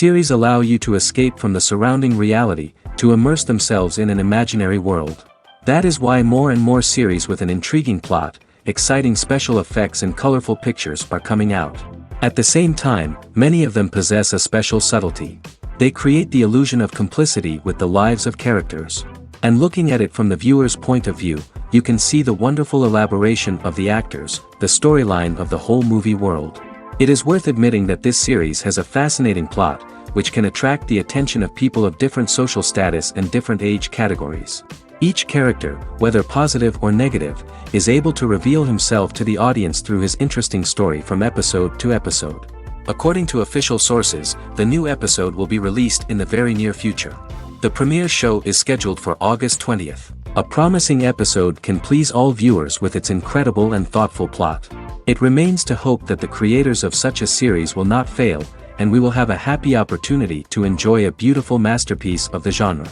Series allow you to escape from the surrounding reality, to immerse themselves in an imaginary world. That is why more and more series with an intriguing plot, exciting special effects and colorful pictures are coming out. At the same time, many of them possess a special subtlety. They create the illusion of complicity with the lives of characters. And looking at it from the viewer's point of view, you can see the wonderful elaboration of the actors, the storyline of the whole movie world. It is worth admitting that this series has a fascinating plot, which can attract the attention of people of different social status and different age categories. Each character, whether positive or negative, is able to reveal himself to the audience through his interesting story from episode to episode. According to official sources, the new episode will be released in the very near future. The premiere show is scheduled for August 20th. A promising episode can please all viewers with its incredible and thoughtful plot. It remains to hope that the creators of such a series will not fail, and we will have a happy opportunity to enjoy a beautiful masterpiece of the genre.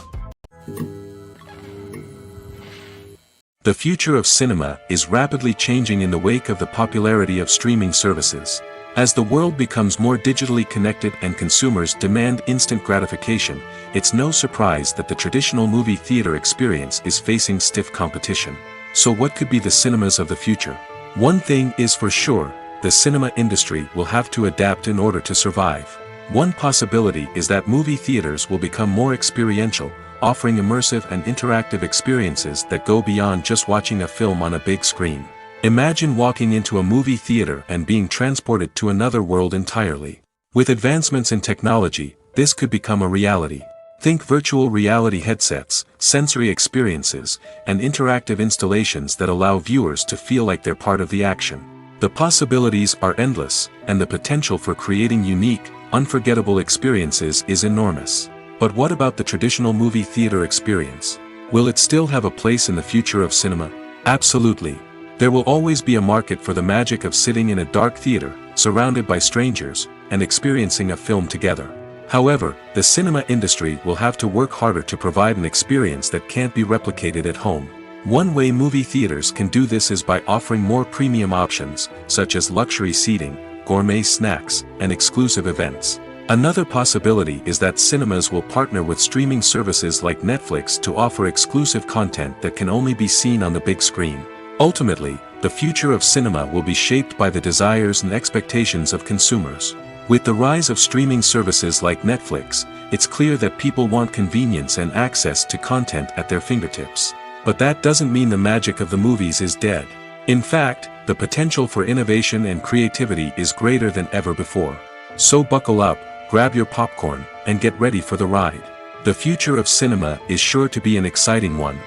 The future of cinema is rapidly changing in the wake of the popularity of streaming services. As the world becomes more digitally connected and consumers demand instant gratification, it's no surprise that the traditional movie theater experience is facing stiff competition. So what could be the cinemas of the future? One thing is for sure, the cinema industry will have to adapt in order to survive. One possibility is that movie theaters will become more experiential, offering immersive and interactive experiences that go beyond just watching a film on a big screen. Imagine walking into a movie theater and being transported to another world entirely. With advancements in technology, this could become a reality. Think virtual reality headsets, sensory experiences, and interactive installations that allow viewers to feel like they're part of the action. The possibilities are endless, and the potential for creating unique, unforgettable experiences is enormous. But what about the traditional movie theater experience? Will it still have a place in the future of cinema? Absolutely. There will always be a market for the magic of sitting in a dark theater, surrounded by strangers, and experiencing a film together. However, the cinema industry will have to work harder to provide an experience that can't be replicated at home. One way movie theaters can do this is by offering more premium options, such as luxury seating, gourmet snacks, and exclusive events. Another possibility is that cinemas will partner with streaming services like Netflix to offer exclusive content that can only be seen on the big screen. Ultimately, the future of cinema will be shaped by the desires and expectations of consumers. With the rise of streaming services like Netflix, it's clear that people want convenience and access to content at their fingertips. But that doesn't mean the magic of the movies is dead. In fact, the potential for innovation and creativity is greater than ever before. So buckle up, grab your popcorn, and get ready for the ride. The future of cinema is sure to be an exciting one.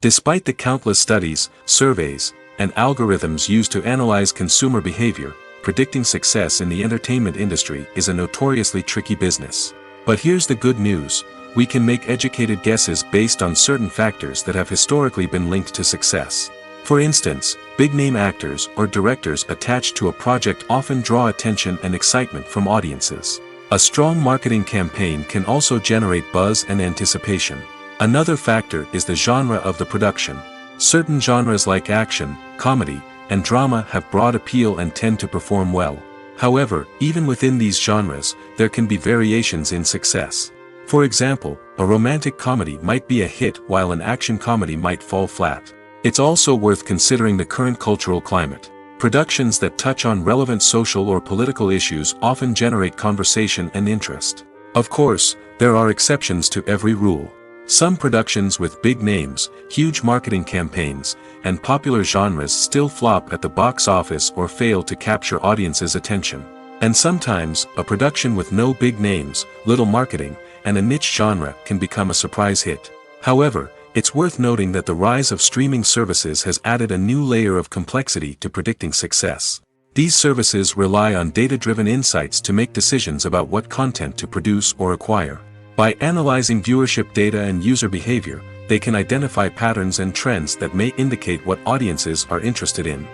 Despite the countless studies, surveys, and algorithms used to analyze consumer behavior, predicting success in the entertainment industry is a notoriously tricky business. But here's the good news: we can make educated guesses based on certain factors that have historically been linked to success. For instance, big-name actors or directors attached to a project often draw attention and excitement from audiences. A strong marketing campaign can also generate buzz and anticipation. Another factor is the genre of the production. Certain genres like action, comedy, and drama have broad appeal and tend to perform well. However, even within these genres, there can be variations in success. For example, a romantic comedy might be a hit while an action comedy might fall flat. It's also worth considering the current cultural climate. Productions that touch on relevant social or political issues often generate conversation and interest. Of course, there are exceptions to every rule. Some productions with big names, huge marketing campaigns, and popular genres still flop at the box office or fail to capture audiences' attention. And sometimes, a production with no big names, little marketing, and a niche genre can become a surprise hit. However, it's worth noting that the rise of streaming services has added a new layer of complexity to predicting success. These services rely on data-driven insights to make decisions about what content to produce or acquire. By analyzing viewership data and user behavior, they can identify patterns and trends that may indicate what audiences are interested in.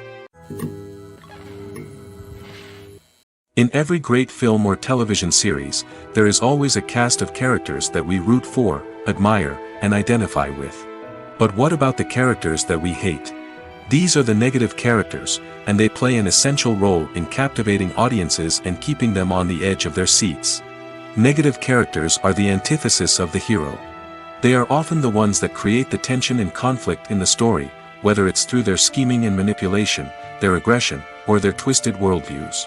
In every great film or television series, there is always a cast of characters that we root for, admire, and identify with. But what about the characters that we hate? These are the negative characters, and they play an essential role in captivating audiences and keeping them on the edge of their seats. Negative characters are the antithesis of the hero. They are often the ones that create the tension and conflict in the story, whether it's through their scheming and manipulation, their aggression, or their twisted worldviews.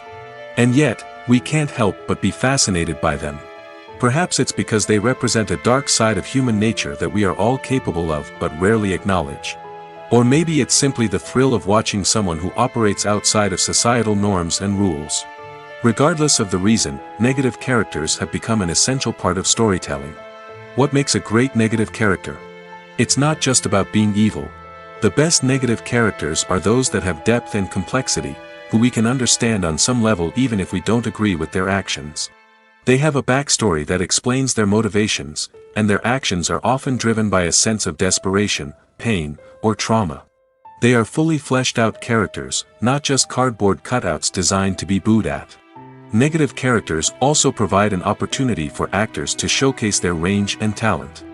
And yet, we can't help but be fascinated by them. Perhaps it's because they represent a dark side of human nature that we are all capable of but rarely acknowledge. Or maybe it's simply the thrill of watching someone who operates outside of societal norms and rules. Regardless of the reason, negative characters have become an essential part of storytelling. What makes a great negative character? It's not just about being evil. The best negative characters are those that have depth and complexity, who we can understand on some level even if we don't agree with their actions. They have a backstory that explains their motivations, and their actions are often driven by a sense of desperation, pain, or trauma. They are fully fleshed out characters, not just cardboard cutouts designed to be booed at. Negative characters also provide an opportunity for actors to showcase their range and talent.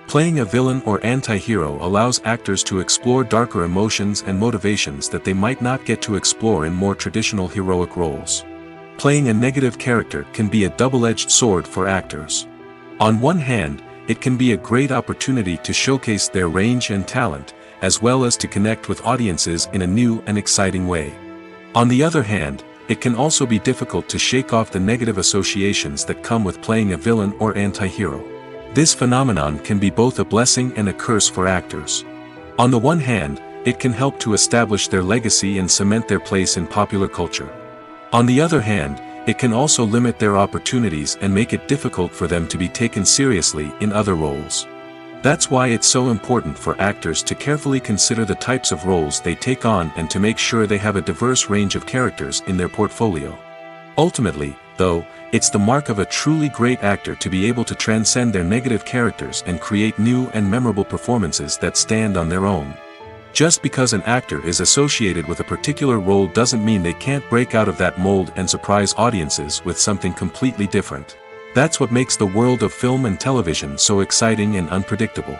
Playing a villain or anti-hero allows actors to explore darker emotions and motivations that they might not get to explore in more traditional heroic roles. Playing a negative character can be a double-edged sword for actors. On one hand, it can be a great opportunity to showcase their range and talent, as well as to connect with audiences in a new and exciting way. On the other hand, it can also be difficult to shake off the negative associations that come with playing a villain or anti-hero. This phenomenon can be both a blessing and a curse for actors. On the one hand, it can help to establish their legacy and cement their place in popular culture. On the other hand, it can also limit their opportunities and make it difficult for them to be taken seriously in other roles. That's why it's so important for actors to carefully consider the types of roles they take on and to make sure they have a diverse range of characters in their portfolio. Ultimately, though, it's the mark of a truly great actor to be able to transcend their negative characters and create new and memorable performances that stand on their own. Just because an actor is associated with a particular role doesn't mean they can't break out of that mold and surprise audiences with something completely different. That's what makes the world of film and television so exciting and unpredictable.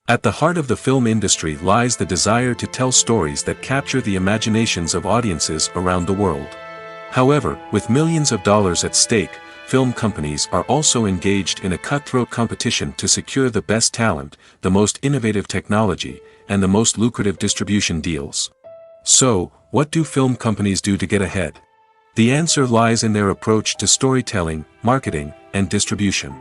At the heart of the film industry lies the desire to tell stories that capture the imaginations of audiences around the world. However, with millions of dollars at stake, film companies are also engaged in a cutthroat competition to secure the best talent, the most innovative technology, and the most lucrative distribution deals. So, what do film companies do to get ahead? The answer lies in their approach to storytelling, marketing, and distribution.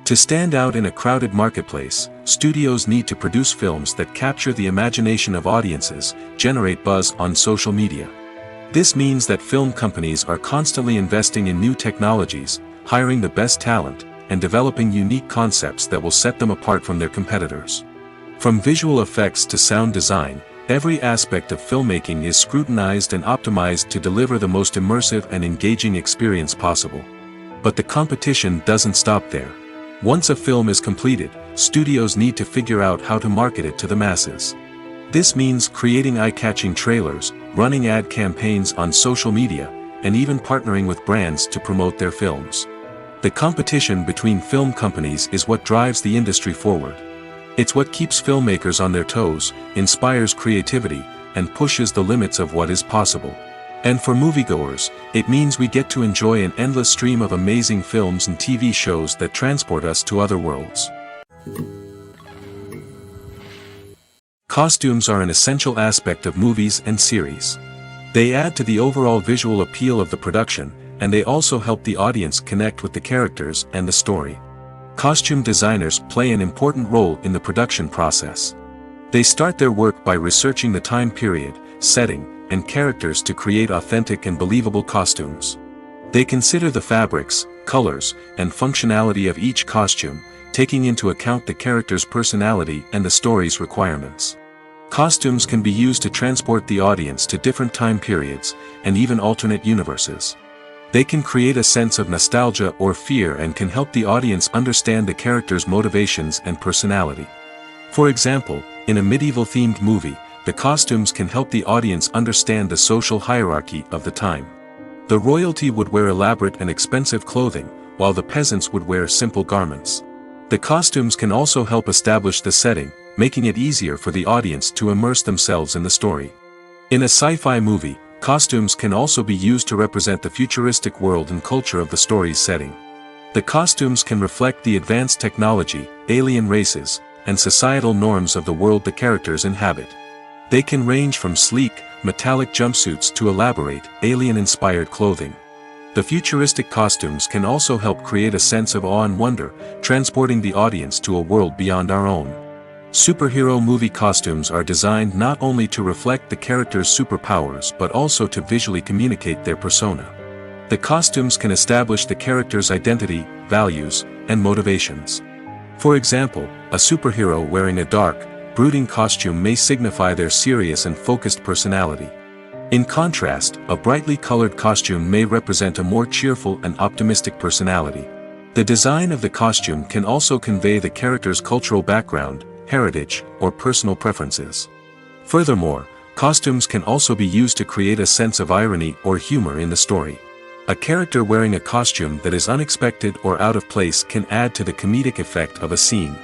To stand out in a crowded marketplace, studios need to produce films that capture the imagination of audiences, generate buzz on social media. This means that film companies are constantly investing in new technologies, hiring the best talent, and developing unique concepts that will set them apart from their competitors. From visual effects to sound design, every aspect of filmmaking is scrutinized and optimized to deliver the most immersive and engaging experience possible. But the competition doesn't stop there. Once a film is completed, studios need to figure out how to market it to the masses. This means creating eye-catching trailers, running ad campaigns on social media, and even partnering with brands to promote their films. The competition between film companies is what drives the industry forward. It's what keeps filmmakers on their toes, inspires creativity, and pushes the limits of what is possible. And for moviegoers, it means we get to enjoy an endless stream of amazing films and TV shows that transport us to other worlds. Costumes are an essential aspect of movies and series. They add to the overall visual appeal of the production, and they also help the audience connect with the characters and the story. Costume designers play an important role in the production process. They start their work by researching the time period, setting, and characters to create authentic and believable costumes. They consider the fabrics, colors, and functionality of each costume, taking into account the character's personality and the story's requirements. Costumes can be used to transport the audience to different time periods, and even alternate universes. They can create a sense of nostalgia or fear and can help the audience understand the character's motivations and personality. For example, in a medieval-themed movie, the costumes can help the audience understand the social hierarchy of the time. The royalty would wear elaborate and expensive clothing, while the peasants would wear simple garments. The costumes can also help establish the setting, making it easier for the audience to immerse themselves in the story. In a sci-fi movie, costumes can also be used to represent the futuristic world and culture of the story's setting. The costumes can reflect the advanced technology, alien races, and societal norms of the world the characters inhabit. They can range from sleek, metallic jumpsuits to elaborate, alien-inspired clothing. The futuristic costumes can also help create a sense of awe and wonder, transporting the audience to a world beyond our own. Superhero movie costumes are designed not only to reflect the character's superpowers but also to visually communicate their persona. The costumes can establish the character's identity, values, and motivations. For example, a superhero wearing a dark, brooding costume may signify their serious and focused personality. In contrast, a brightly colored costume may represent a more cheerful and optimistic personality. The design of the costume can also convey the character's cultural background, heritage, or personal preferences. Furthermore, costumes can also be used to create a sense of irony or humor in the story. A character wearing a costume that is unexpected or out of place can add to the comedic effect of a scene.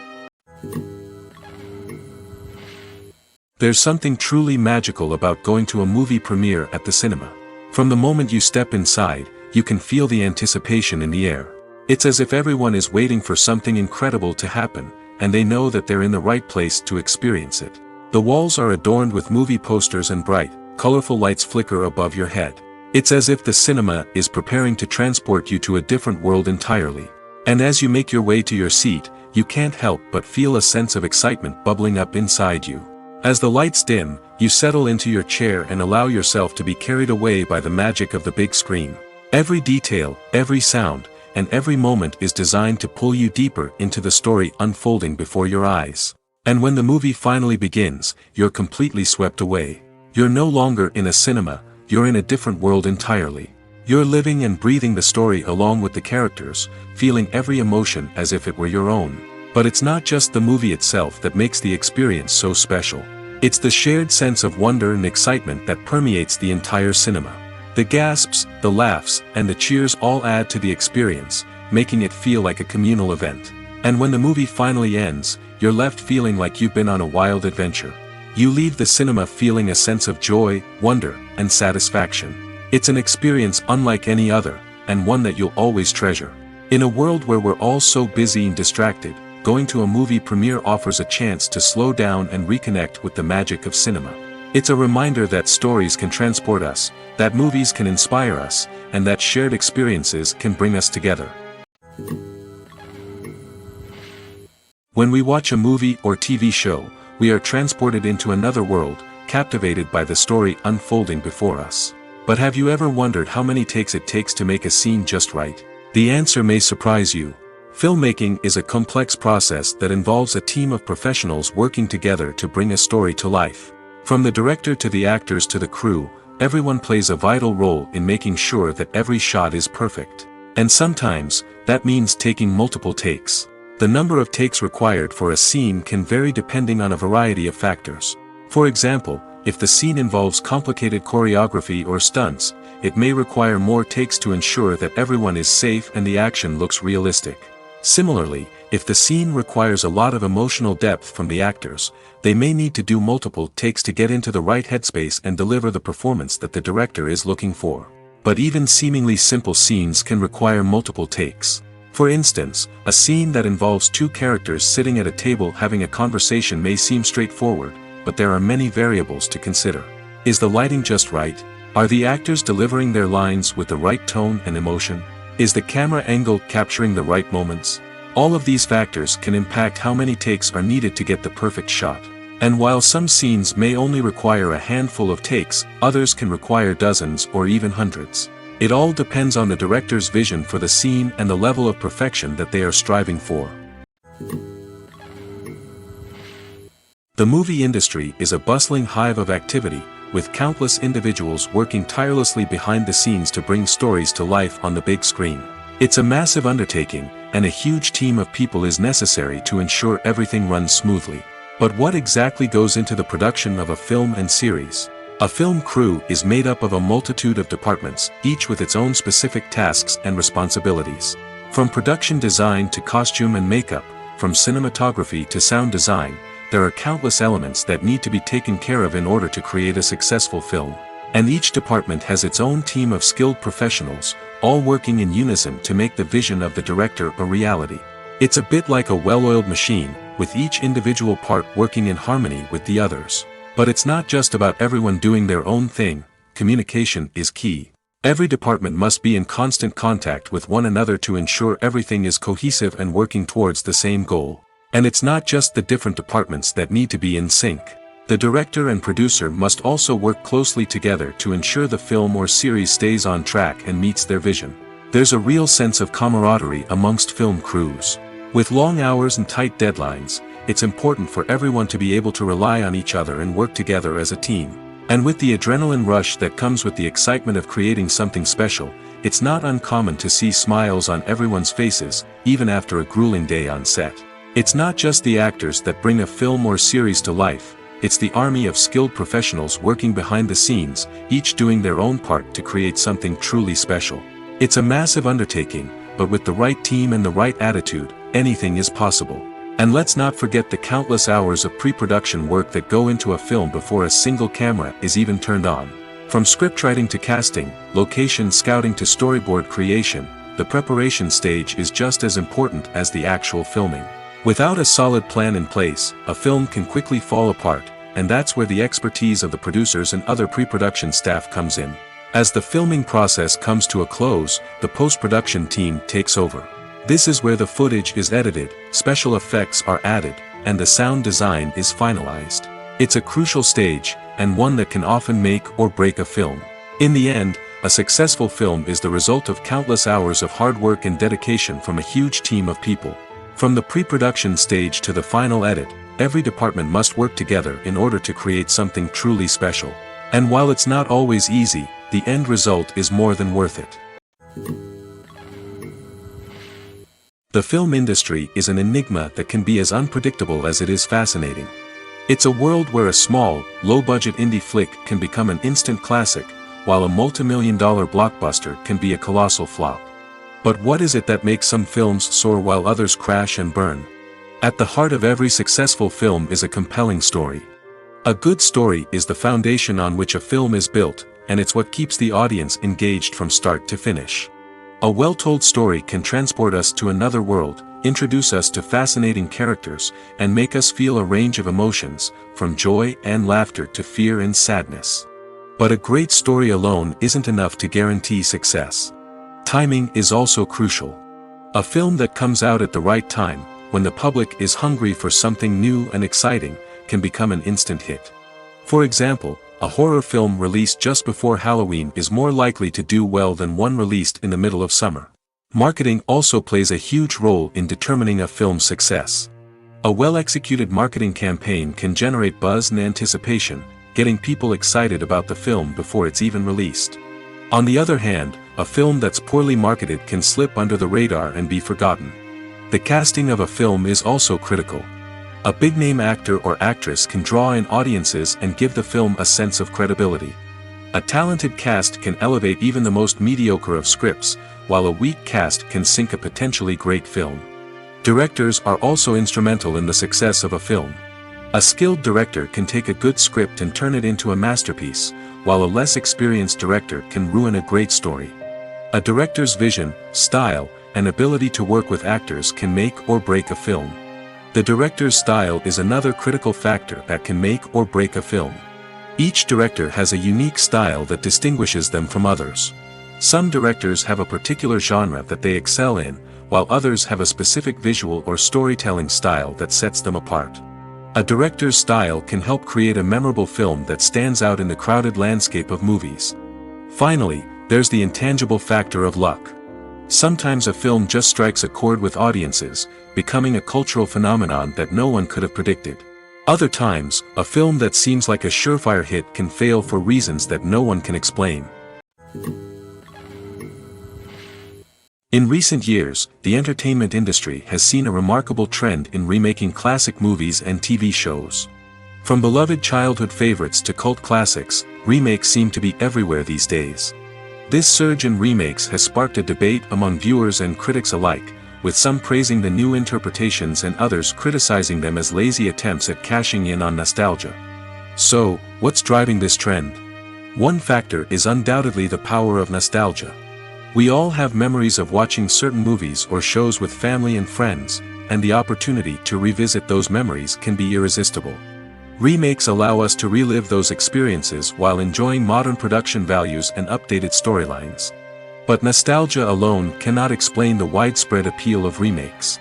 There's something truly magical about going to a movie premiere at the cinema. From the moment you step inside, you can feel the anticipation in the air. It's as if everyone is waiting for something incredible to happen, and they know that they're in the right place to experience it. The walls are adorned with movie posters and bright, colorful lights flicker above your head. It's as if the cinema is preparing to transport you to a different world entirely. And as you make your way to your seat, you can't help but feel a sense of excitement bubbling up inside you. As the lights dim, you settle into your chair and allow yourself to be carried away by the magic of the big screen. Every detail, every sound, and every moment is designed to pull you deeper into the story unfolding before your eyes. And when the movie finally begins, you're completely swept away. You're no longer in a cinema, you're in a different world entirely. You're living and breathing the story along with the characters, feeling every emotion as if it were your own. But it's not just the movie itself that makes the experience so special. It's the shared sense of wonder and excitement that permeates the entire cinema. The gasps, the laughs, and the cheers all add to the experience, making it feel like a communal event. And when the movie finally ends, you're left feeling like you've been on a wild adventure. You leave the cinema feeling a sense of joy, wonder, and satisfaction. It's an experience unlike any other, and one that you'll always treasure. In a world where we're all so busy and distracted, going to a movie premiere offers a chance to slow down and reconnect with the magic of cinema. It's a reminder that stories can transport us, that movies can inspire us, and that shared experiences can bring us together. When we watch a movie or TV show, we are transported into another world, captivated by the story unfolding before us. But have you ever wondered how many takes it takes to make a scene just right? The answer may surprise you. Filmmaking is a complex process that involves a team of professionals working together to bring a story to life. From the director to the actors to the crew, everyone plays a vital role in making sure that every shot is perfect. And sometimes, that means taking multiple takes. The number of takes required for a scene can vary depending on a variety of factors. For example, if the scene involves complicated choreography or stunts, it may require more takes to ensure that everyone is safe and the action looks realistic. Similarly, if the scene requires a lot of emotional depth from the actors, they may need to do multiple takes to get into the right headspace and deliver the performance that the director is looking for. But even seemingly simple scenes can require multiple takes. For instance, a scene that involves two characters sitting at a table having a conversation may seem straightforward, but there are many variables to consider. Is the lighting just right? Are the actors delivering their lines with the right tone and emotion? Is the camera angle capturing the right moments? All of these factors can impact how many takes are needed to get the perfect shot. And while some scenes may only require a handful of takes, others can require dozens or even hundreds. It all depends on the director's vision for the scene and the level of perfection that they are striving for. The movie industry is a bustling hive of activity, with countless individuals working tirelessly behind the scenes to bring stories to life on the big screen. It's a massive undertaking, and a huge team of people is necessary to ensure everything runs smoothly. But what exactly goes into the production of a film and series? A film crew is made up of a multitude of departments, each with its own specific tasks and responsibilities. From production design to costume and makeup, from cinematography to sound design, there are countless elements that need to be taken care of in order to create a successful film. And each department has its own team of skilled professionals, all working in unison to make the vision of the director a reality. It's a bit like a well-oiled machine, with each individual part working in harmony with the others. But it's not just about everyone doing their own thing. Communication is key. Every department must be in constant contact with one another to ensure everything is cohesive and working towards the same goal. And it's not just the different departments that need to be in sync. The director and producer must also work closely together to ensure the film or series stays on track and meets their vision. There's a real sense of camaraderie amongst film crews. With long hours and tight deadlines, it's important for everyone to be able to rely on each other and work together as a team. And with the adrenaline rush that comes with the excitement of creating something special, it's not uncommon to see smiles on everyone's faces, even after a grueling day on set. It's not just the actors that bring a film or series to life, it's the army of skilled professionals working behind the scenes, each doing their own part to create something truly special. It's a massive undertaking, but with the right team and the right attitude, anything is possible. And let's not forget the countless hours of pre-production work that go into a film before a single camera is even turned on. From scriptwriting to casting, location scouting to storyboard creation, the preparation stage is just as important as the actual filming. Without a solid plan in place, a film can quickly fall apart, and that's where the expertise of the producers and other pre-production staff comes in. As the filming process comes to a close, the post-production team takes over. This is where the footage is edited, special effects are added, and the sound design is finalized. It's a crucial stage, and one that can often make or break a film. In the end, a successful film is the result of countless hours of hard work and dedication from a huge team of people. From the pre-production stage to the final edit, every department must work together in order to create something truly special. And while it's not always easy, the end result is more than worth it. The film industry is an enigma that can be as unpredictable as it is fascinating. It's a world where a small, low-budget indie flick can become an instant classic, while a multi-million-dollar blockbuster can be a colossal flop. But what is it that makes some films soar while others crash and burn? At the heart of every successful film is a compelling story. A good story is the foundation on which a film is built, and it's what keeps the audience engaged from start to finish. A well-told story can transport us to another world, introduce us to fascinating characters, and make us feel a range of emotions, from joy and laughter to fear and sadness. But a great story alone isn't enough to guarantee success. Timing is also crucial. A film that comes out at the right time, when the public is hungry for something new and exciting, can become an instant hit. For example, a horror film released just before Halloween is more likely to do well than one released in the middle of summer. Marketing also plays a huge role in determining a film's success. A well-executed marketing campaign can generate buzz and anticipation, getting people excited about the film before it's even released. On the other hand, a film that's poorly marketed can slip under the radar and be forgotten. The casting of a film is also critical. A big-name actor or actress can draw in audiences and give the film a sense of credibility. A talented cast can elevate even the most mediocre of scripts, while a weak cast can sink a potentially great film. Directors are also instrumental in the success of a film. A skilled director can take a good script and turn it into a masterpiece, while a less experienced director can ruin a great story. A director's vision, style, and ability to work with actors can make or break a film. The director's style is another critical factor that can make or break a film. Each director has a unique style that distinguishes them from others. Some directors have a particular genre that they excel in, while others have a specific visual or storytelling style that sets them apart. A director's style can help create a memorable film that stands out in the crowded landscape of movies. Finally, there's the intangible factor of luck. Sometimes a film just strikes a chord with audiences, becoming a cultural phenomenon that no one could have predicted. Other times, a film that seems like a surefire hit can fail for reasons that no one can explain. In recent years, the entertainment industry has seen a remarkable trend in remaking classic movies and TV shows. From beloved childhood favorites to cult classics, remakes seem to be everywhere these days. This surge in remakes has sparked a debate among viewers and critics alike, with some praising the new interpretations and others criticizing them as lazy attempts at cashing in on nostalgia. So, what's driving this trend? One factor is undoubtedly the power of nostalgia. We all have memories of watching certain movies or shows with family and friends, and the opportunity to revisit those memories can be irresistible. Remakes allow us to relive those experiences while enjoying modern production values and updated storylines. But nostalgia alone cannot explain the widespread appeal of remakes.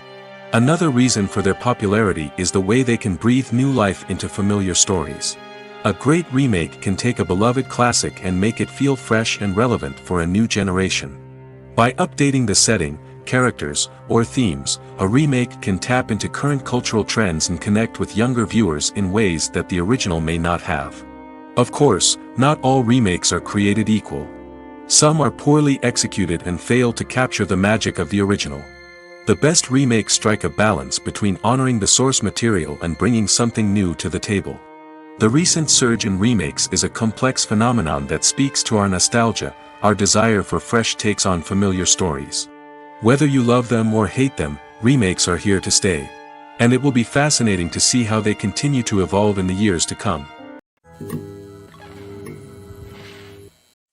Another reason for their popularity is the way they can breathe new life into familiar stories. A great remake can take a beloved classic and make it feel fresh and relevant for a new generation. By updating the setting, characters, or themes, a remake can tap into current cultural trends and connect with younger viewers in ways that the original may not have. Of course, not all remakes are created equal. Some are poorly executed and fail to capture the magic of the original. The best remakes strike a balance between honoring the source material and bringing something new to the table. The recent surge in remakes is a complex phenomenon that speaks to our nostalgia, our desire for fresh takes on familiar stories. Whether you love them or hate them, remakes are here to stay. And it will be fascinating to see how they continue to evolve in the years to come.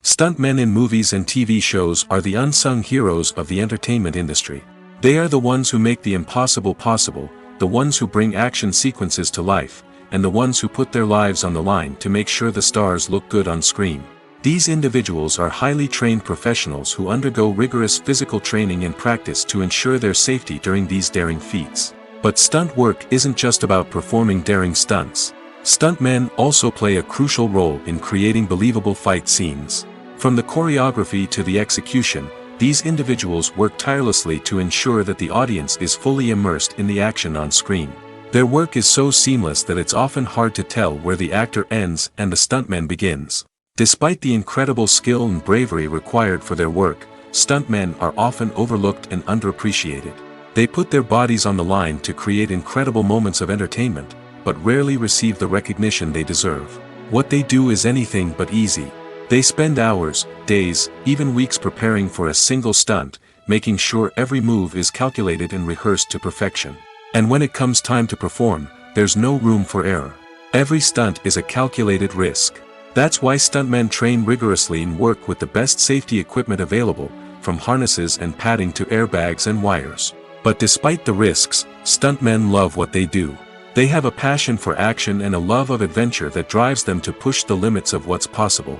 Stuntmen in movies and TV shows are the unsung heroes of the entertainment industry. They are the ones who make the impossible possible, the ones who bring action sequences to life, and the ones who put their lives on the line to make sure the stars look good on screen. These individuals are highly trained professionals who undergo rigorous physical training and practice to ensure their safety during these daring feats. But stunt work isn't just about performing daring stunts. Stuntmen also play a crucial role in creating believable fight scenes. From the choreography to the execution, these individuals work tirelessly to ensure that the audience is fully immersed in the action on screen. Their work is so seamless that it's often hard to tell where the actor ends and the stuntman begins. Despite the incredible skill and bravery required for their work, stuntmen are often overlooked and underappreciated. They put their bodies on the line to create incredible moments of entertainment, but rarely receive the recognition they deserve. What they do is anything but easy. They spend hours, days, even weeks preparing for a single stunt, making sure every move is calculated and rehearsed to perfection. And when it comes time to perform, there's no room for error. Every stunt is a calculated risk. That's why stuntmen train rigorously and work with the best safety equipment available, from harnesses and padding to airbags and wires. But despite the risks, stuntmen love what they do. They have a passion for action and a love of adventure that drives them to push the limits of what's possible.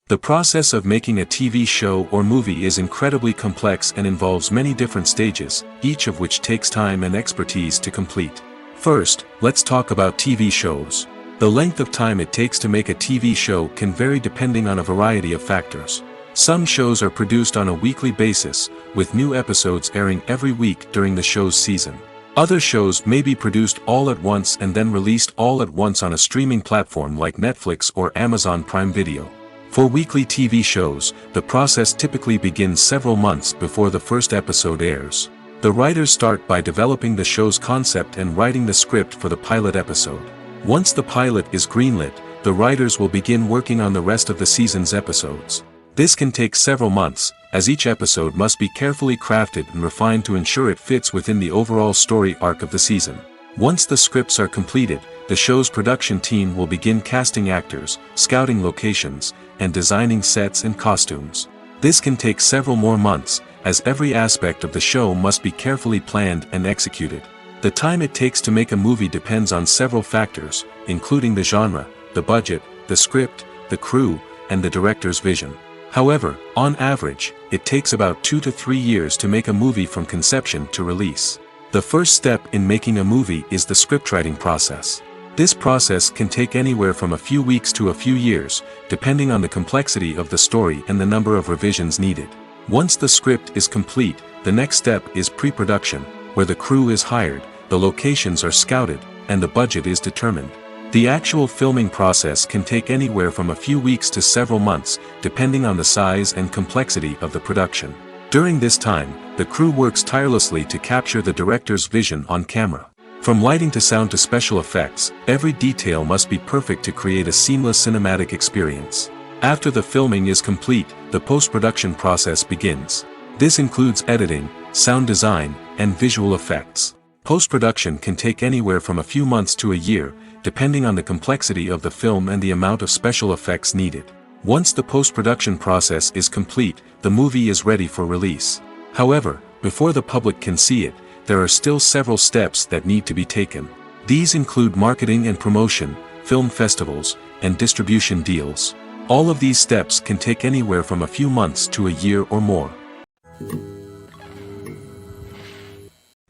The process of making a TV show or movie is incredibly complex and involves many different stages, each of which takes time and expertise to complete. First, let's talk about TV shows. The length of time it takes to make a TV show can vary depending on a variety of factors. Some shows are produced on a weekly basis, with new episodes airing every week during the show's season. Other shows may be produced all at once and then released all at once on a streaming platform like Netflix or Amazon Prime Video. For weekly TV shows, the process typically begins several months before the first episode airs. The writers start by developing the show's concept and writing the script for the pilot episode. Once the pilot is greenlit, the writers will begin working on the rest of the season's episodes. This can take several months, as each episode must be carefully crafted and refined to ensure it fits within the overall story arc of the season. Once the scripts are completed, the show's production team will begin casting actors, scouting locations, and designing sets and costumes. This can take several more months, as every aspect of the show must be carefully planned and executed. The time it takes to make a movie depends on several factors, including the genre, the budget, the script, the crew, and the director's vision. However, on average, it takes about 2 to 3 years to make a movie from conception to release. The first step in making a movie is the scriptwriting process. This process can take anywhere from a few weeks to a few years, depending on the complexity of the story and the number of revisions needed. Once the script is complete, the next step is pre-production, where the crew is hired, the locations are scouted, and the budget is determined. The actual filming process can take anywhere from a few weeks to several months, depending on the size and complexity of the production. During this time, the crew works tirelessly to capture the director's vision on camera. From lighting to sound to special effects, every detail must be perfect to create a seamless cinematic experience. After the filming is complete, the post-production process begins. This includes editing, sound design, and visual effects. Post-production can take anywhere from a few months to a year, depending on the complexity of the film and the amount of special effects needed. Once the post-production process is complete, the movie is ready for release. However, before the public can see it, there are still several steps that need to be taken. These include marketing and promotion, film festivals, and distribution deals. All of these steps can take anywhere from a few months to a year or more.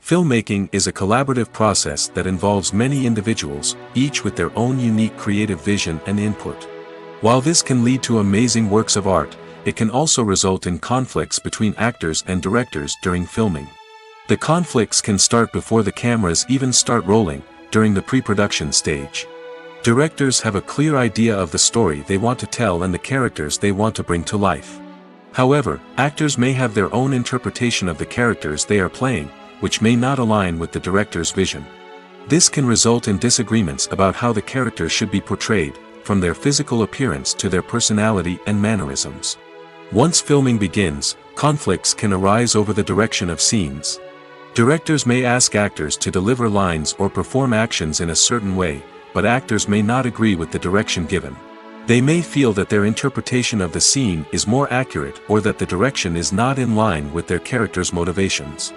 Filmmaking is a collaborative process that involves many individuals, each with their own unique creative vision and input. While this can lead to amazing works of art, it can also result in conflicts between actors and directors during filming. The conflicts can start before the cameras even start rolling, during the pre-production stage. Directors have a clear idea of the story they want to tell and the characters they want to bring to life. However, actors may have their own interpretation of the characters they are playing, which may not align with the director's vision. This can result in disagreements about how the characters should be portrayed, from their physical appearance to their personality and mannerisms. Once filming begins, conflicts can arise over the direction of scenes. Directors may ask actors to deliver lines or perform actions in a certain way, but actors may not agree with the direction given. They may feel that their interpretation of the scene is more accurate or that the direction is not in line with their character's motivations.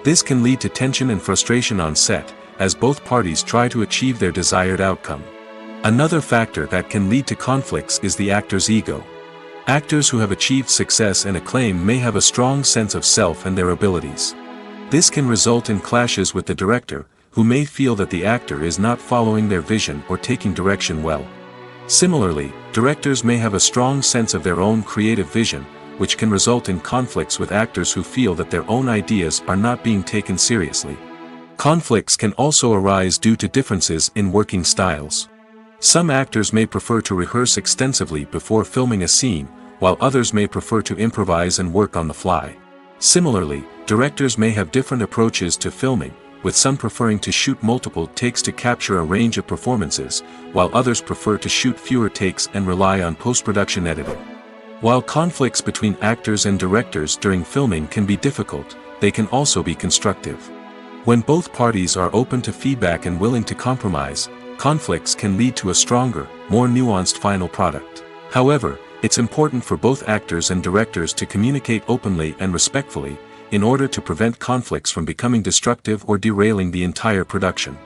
This can lead to tension and frustration on set, as both parties try to achieve their desired outcome. Another factor that can lead to conflicts is the actor's ego. Actors who have achieved success and acclaim may have a strong sense of self and their abilities. This can result in clashes with the director, who may feel that the actor is not following their vision or taking direction well. Similarly, directors may have a strong sense of their own creative vision, which can result in conflicts with actors who feel that their own ideas are not being taken seriously. Conflicts can also arise due to differences in working styles. Some actors may prefer to rehearse extensively before filming a scene, while others may prefer to improvise and work on the fly. Similarly, directors may have different approaches to filming, with some preferring to shoot multiple takes to capture a range of performances, while others prefer to shoot fewer takes and rely on post-production editing. While conflicts between actors and directors during filming can be difficult, they can also be constructive. When both parties are open to feedback and willing to compromise, conflicts can lead to a stronger, more nuanced final product. However, it's important for both actors and directors to communicate openly and respectfully, in order to prevent conflicts from becoming destructive or derailing the entire production.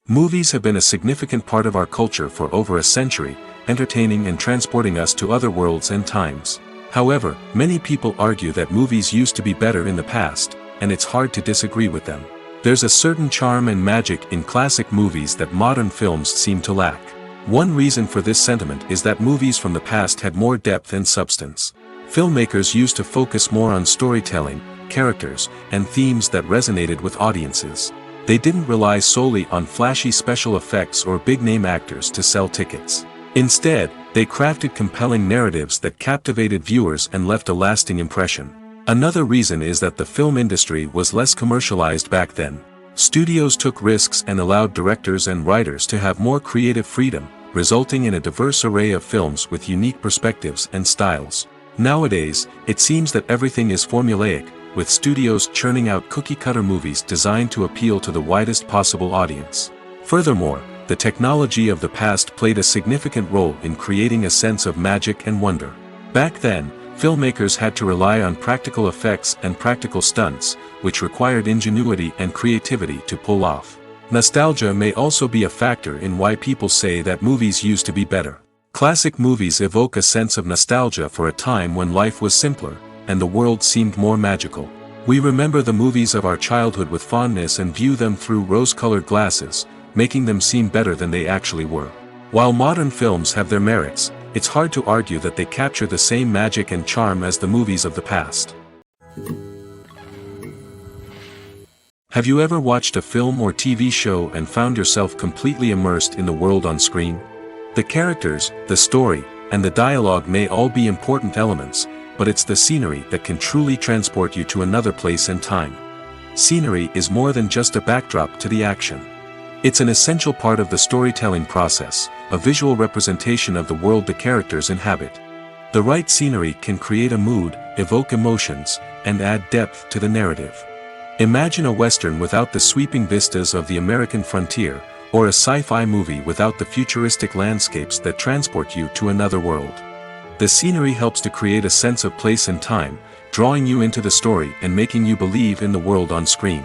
Movies have been a significant part of our culture for over a century, entertaining and transporting us to other worlds and times. However, many people argue that movies used to be better in the past, and it's hard to disagree with them. There's a certain charm and magic in classic movies that modern films seem to lack. One reason for this sentiment is that movies from the past had more depth and substance. Filmmakers used to focus more on storytelling, characters, and themes that resonated with audiences. They didn't rely solely on flashy special effects or big-name actors to sell tickets. Instead, they crafted compelling narratives that captivated viewers and left a lasting impression. Another reason is that the film industry was less commercialized back then. Studios took risks and allowed directors and writers to have more creative freedom, resulting in a diverse array of films with unique perspectives and styles. Nowadays, it seems that everything is formulaic, with studios churning out cookie-cutter movies designed to appeal to the widest possible audience. Furthermore, the technology of the past played a significant role in creating a sense of magic and wonder. Back then, filmmakers had to rely on practical effects and practical stunts, which required ingenuity and creativity to pull off. Nostalgia may also be a factor in why people say that movies used to be better. Classic movies evoke a sense of nostalgia for a time when life was simpler, and the world seemed more magical. We remember the movies of our childhood with fondness and view them through rose-colored glasses, making them seem better than they actually were. While modern films have their merits, it's hard to argue that they capture the same magic and charm as the movies of the past. Have you ever watched a film or TV show and found yourself completely immersed in the world on screen? The characters, the story, and the dialogue may all be important elements, but it's the scenery that can truly transport you to another place and time. Scenery is more than just a backdrop to the action. It's an essential part of the storytelling process, a visual representation of the world the characters inhabit. The right scenery can create a mood, evoke emotions, and add depth to the narrative. Imagine a Western without the sweeping vistas of the American frontier, or a sci-fi movie without the futuristic landscapes that transport you to another world. The scenery helps to create a sense of place and time, drawing you into the story and making you believe in the world on screen.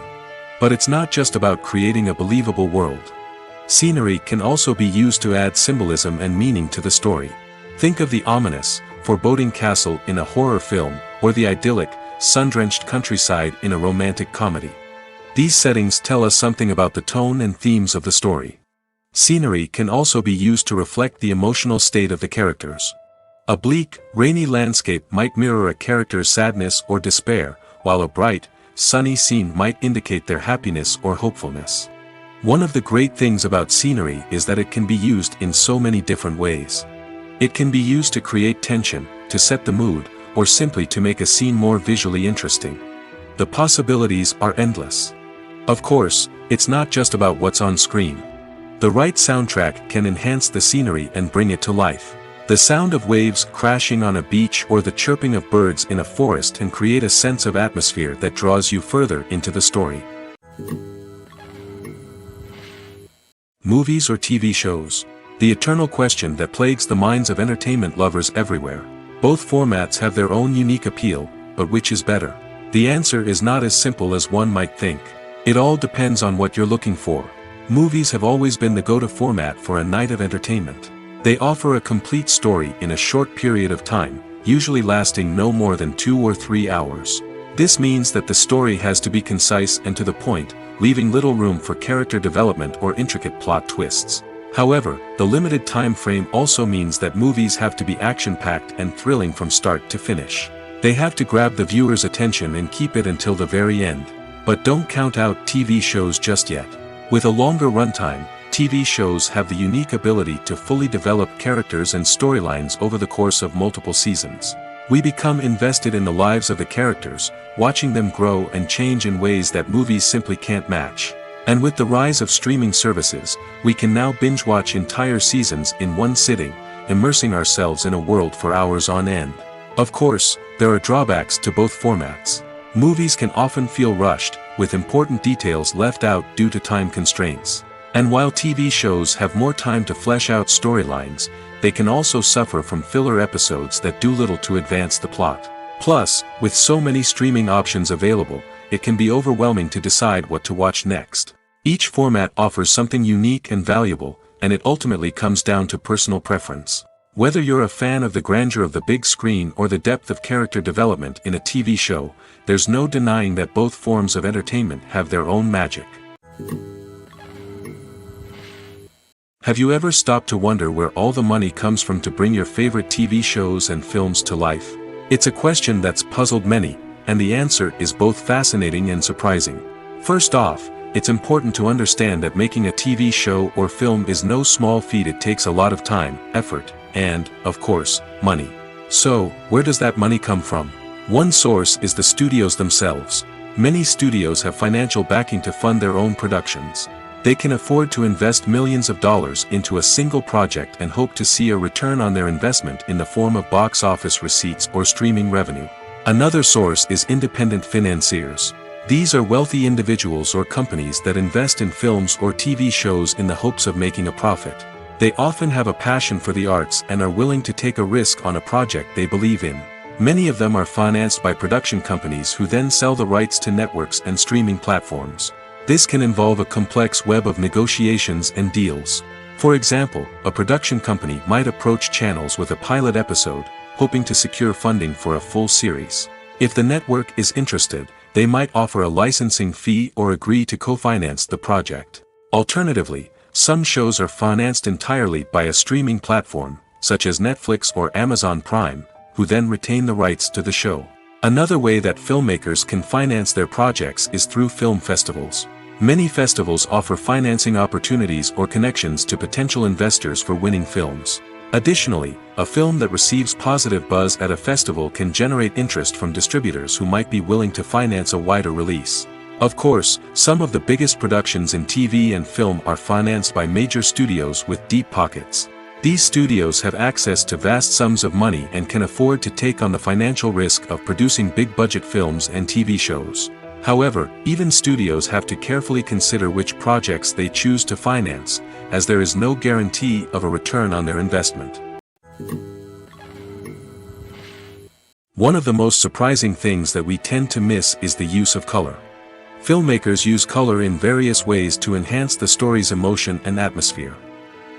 But it's not just about creating a believable world. Scenery can also be used to add symbolism and meaning to the story. Think of the ominous, foreboding castle in a horror film, or the idyllic, sun-drenched countryside in a romantic comedy. These settings tell us something about the tone and themes of the story. Scenery can also be used to reflect the emotional state of the characters. A bleak, rainy landscape might mirror a character's sadness or despair, while a bright, sunny scene might indicate their happiness or hopefulness. One of the great things about scenery is that it can be used in so many different ways. It can be used to create tension, to set the mood, or simply to make a scene more visually interesting. The possibilities are endless. Of course, it's not just about what's on screen. The right soundtrack can enhance the scenery and bring it to life. The sound of waves crashing on a beach or the chirping of birds in a forest can create a sense of atmosphere that draws you further into the story. Movies or TV shows? The eternal question that plagues the minds of entertainment lovers everywhere. Both formats have their own unique appeal, but which is better? The answer is not as simple as one might think. It all depends on what you're looking for. Movies have always been the go-to format for a night of entertainment. They offer a complete story in a short period of time, usually lasting no more than 2 or 3 hours. This means that the story has to be concise and to the point, leaving little room for character development or intricate plot twists. However, the limited time frame also means that movies have to be action-packed and thrilling from start to finish. They have to grab the viewer's attention and keep it until the very end. But don't count out TV shows just yet. With a longer runtime, TV shows have the unique ability to fully develop characters and storylines over the course of multiple seasons. We become invested in the lives of the characters, watching them grow and change in ways that movies simply can't match. And with the rise of streaming services, we can now binge-watch entire seasons in one sitting, immersing ourselves in a world for hours on end. Of course, there are drawbacks to both formats. Movies can often feel rushed, with important details left out due to time constraints. And while TV shows have more time to flesh out storylines, they can also suffer from filler episodes that do little to advance the plot. Plus, with so many streaming options available, it can be overwhelming to decide what to watch next. Each format offers something unique and valuable, and it ultimately comes down to personal preference. Whether you're a fan of the grandeur of the big screen or the depth of character development in a TV show, there's no denying that both forms of entertainment have their own magic. Have you ever stopped to wonder where all the money comes from to bring your favorite TV shows and films to life? It's a question that's puzzled many, and the answer is both fascinating and surprising. First off, it's important to understand that making a TV show or film is no small feat. It takes a lot of time, effort, and, of course, money. So, where does that money come from? One source is the studios themselves. Many studios have financial backing to fund their own productions. They can afford to invest millions of dollars into a single project and hope to see a return on their investment in the form of box office receipts or streaming revenue. Another source is independent financiers. These are wealthy individuals or companies that invest in films or TV shows in the hopes of making a profit. They often have a passion for the arts and are willing to take a risk on a project they believe in. Many of them are financed by production companies who then sell the rights to networks and streaming platforms. This can involve a complex web of negotiations and deals. For example, a production company might approach channels with a pilot episode, hoping to secure funding for a full series. If the network is interested, they might offer a licensing fee or agree to co-finance the project. Alternatively, some shows are financed entirely by a streaming platform, such as Netflix or Amazon Prime, who then retain the rights to the show. Another way that filmmakers can finance their projects is through film festivals. Many festivals offer financing opportunities or connections to potential investors for winning films. Additionally, a film that receives positive buzz at a festival can generate interest from distributors who might be willing to finance a wider release. Of course, some of the biggest productions in TV and film are financed by major studios with deep pockets. These studios have access to vast sums of money and can afford to take on the financial risk of producing big-budget films and TV shows. However, even studios have to carefully consider which projects they choose to finance, as there is no guarantee of a return on their investment. One of the most surprising things that we tend to miss is the use of color. Filmmakers use color in various ways to enhance the story's emotion and atmosphere.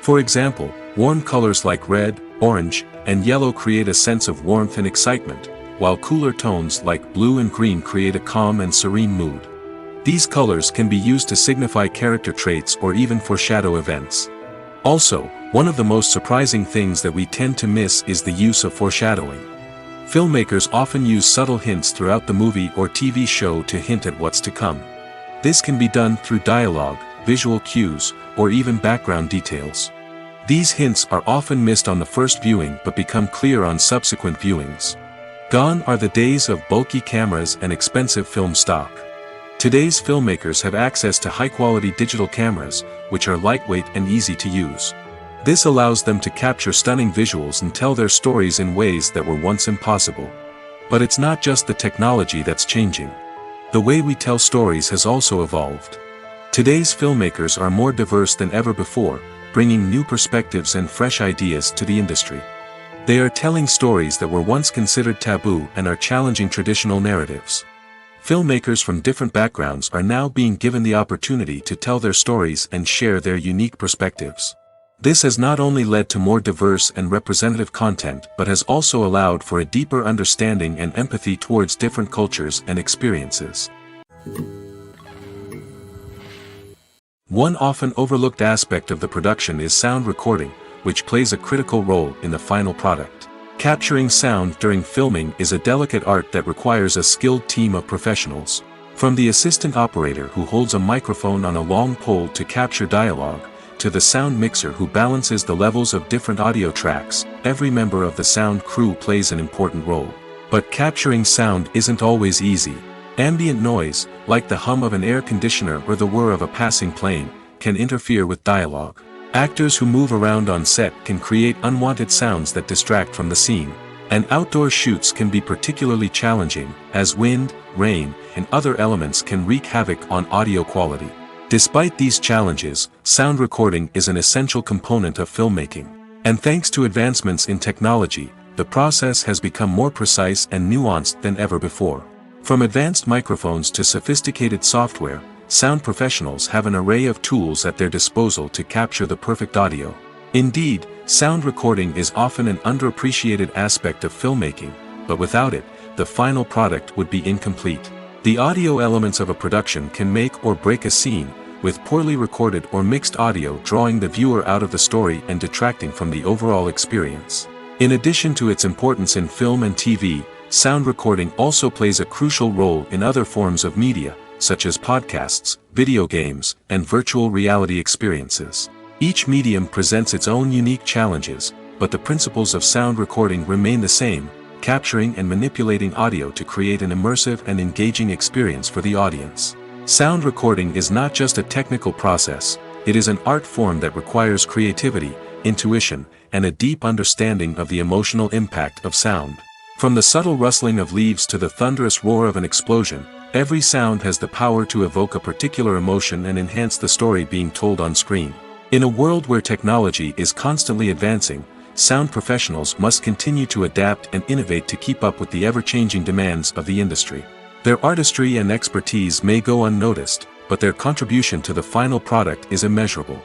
For example, warm colors like red, orange, and yellow create a sense of warmth and excitement, while cooler tones like blue and green create a calm and serene mood. These colors can be used to signify character traits or even foreshadow events. Also, one of the most surprising things that we tend to miss is the use of foreshadowing. Filmmakers often use subtle hints throughout the movie or TV show to hint at what's to come. This can be done through dialogue, visual cues, or even background details. These hints are often missed on the first viewing but become clear on subsequent viewings. Gone are the days of bulky cameras and expensive film stock. Today's filmmakers have access to high-quality digital cameras, which are lightweight and easy to use. This allows them to capture stunning visuals and tell their stories in ways that were once impossible. But it's not just the technology that's changing. The way we tell stories has also evolved. Today's filmmakers are more diverse than ever before, bringing new perspectives and fresh ideas to the industry. They are telling stories that were once considered taboo and are challenging traditional narratives. Filmmakers from different backgrounds are now being given the opportunity to tell their stories and share their unique perspectives. This has not only led to more diverse and representative content but has also allowed for a deeper understanding and empathy towards different cultures and experiences. One often overlooked aspect of the production is sound recording, which plays a critical role in the final product. Capturing sound during filming is a delicate art that requires a skilled team of professionals. From the assistant operator who holds a microphone on a long pole to capture dialogue, to the sound mixer who balances the levels of different audio tracks, every member of the sound crew plays an important role. But capturing sound isn't always easy. Ambient noise, like the hum of an air conditioner or the whir of a passing plane, can interfere with dialogue. Actors who move around on set can create unwanted sounds that distract from the scene. And outdoor shoots can be particularly challenging, as wind, rain, and other elements can wreak havoc on audio quality. Despite these challenges, sound recording is an essential component of filmmaking. And thanks to advancements in technology, the process has become more precise and nuanced than ever before. From advanced microphones to sophisticated software, sound professionals have an array of tools at their disposal to capture the perfect audio. Indeed, sound recording is often an underappreciated aspect of filmmaking, but without it, the final product would be incomplete. The audio elements of a production can make or break a scene, with poorly recorded or mixed audio drawing the viewer out of the story and detracting from the overall experience. In addition to its importance in film and TV, sound recording also plays a crucial role in other forms of media, such as podcasts, video games, and virtual reality experiences. Each medium presents its own unique challenges, but the principles of sound recording remain the same, capturing and manipulating audio to create an immersive and engaging experience for the audience. Sound recording is not just a technical process, it is an art form that requires creativity, intuition, and a deep understanding of the emotional impact of sound. From the subtle rustling of leaves to the thunderous roar of an explosion, every sound has the power to evoke a particular emotion and enhance the story being told on screen. In a world where technology is constantly advancing, sound professionals must continue to adapt and innovate to keep up with the ever-changing demands of the industry. Their artistry and expertise may go unnoticed, but their contribution to the final product is immeasurable.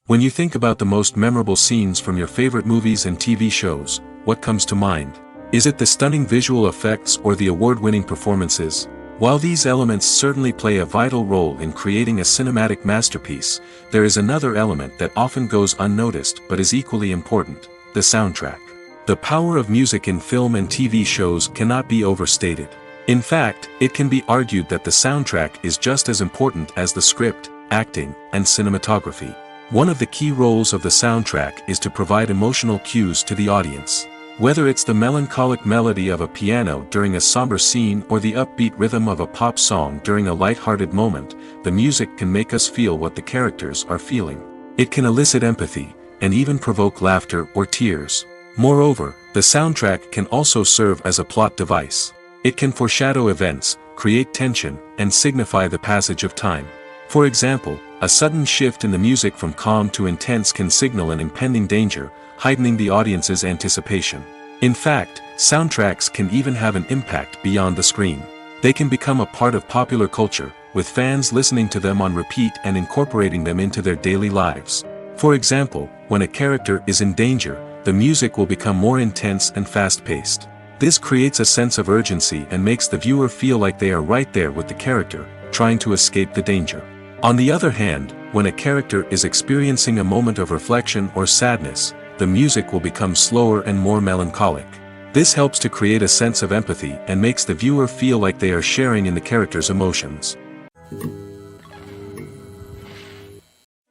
When you think about the most memorable scenes from your favorite movies and TV shows, what comes to mind? Is it the stunning visual effects or the award-winning performances? While these elements certainly play a vital role in creating a cinematic masterpiece, there is another element that often goes unnoticed but is equally important: the soundtrack. The power of music in film and TV shows cannot be overstated. In fact, it can be argued that the soundtrack is just as important as the script, acting, and cinematography. One of the key roles of the soundtrack is to provide emotional cues to the audience. Whether it's the melancholic melody of a piano during a somber scene or the upbeat rhythm of a pop song during a light-hearted moment, the music can make us feel what the characters are feeling. It can elicit empathy, and even provoke laughter or tears. Moreover, the soundtrack can also serve as a plot device. It can foreshadow events, create tension, and signify the passage of time. For example, a sudden shift in the music from calm to intense can signal an impending danger, heightening the audience's anticipation. In fact, soundtracks can even have an impact beyond the screen. They can become a part of popular culture, with fans listening to them on repeat and incorporating them into their daily lives. For example, when a character is in danger, the music will become more intense and fast-paced. This creates a sense of urgency and makes the viewer feel like they are right there with the character, trying to escape the danger. On the other hand, when a character is experiencing a moment of reflection or sadness, the music will become slower and more melancholic. This helps to create a sense of empathy and makes the viewer feel like they are sharing in the character's emotions.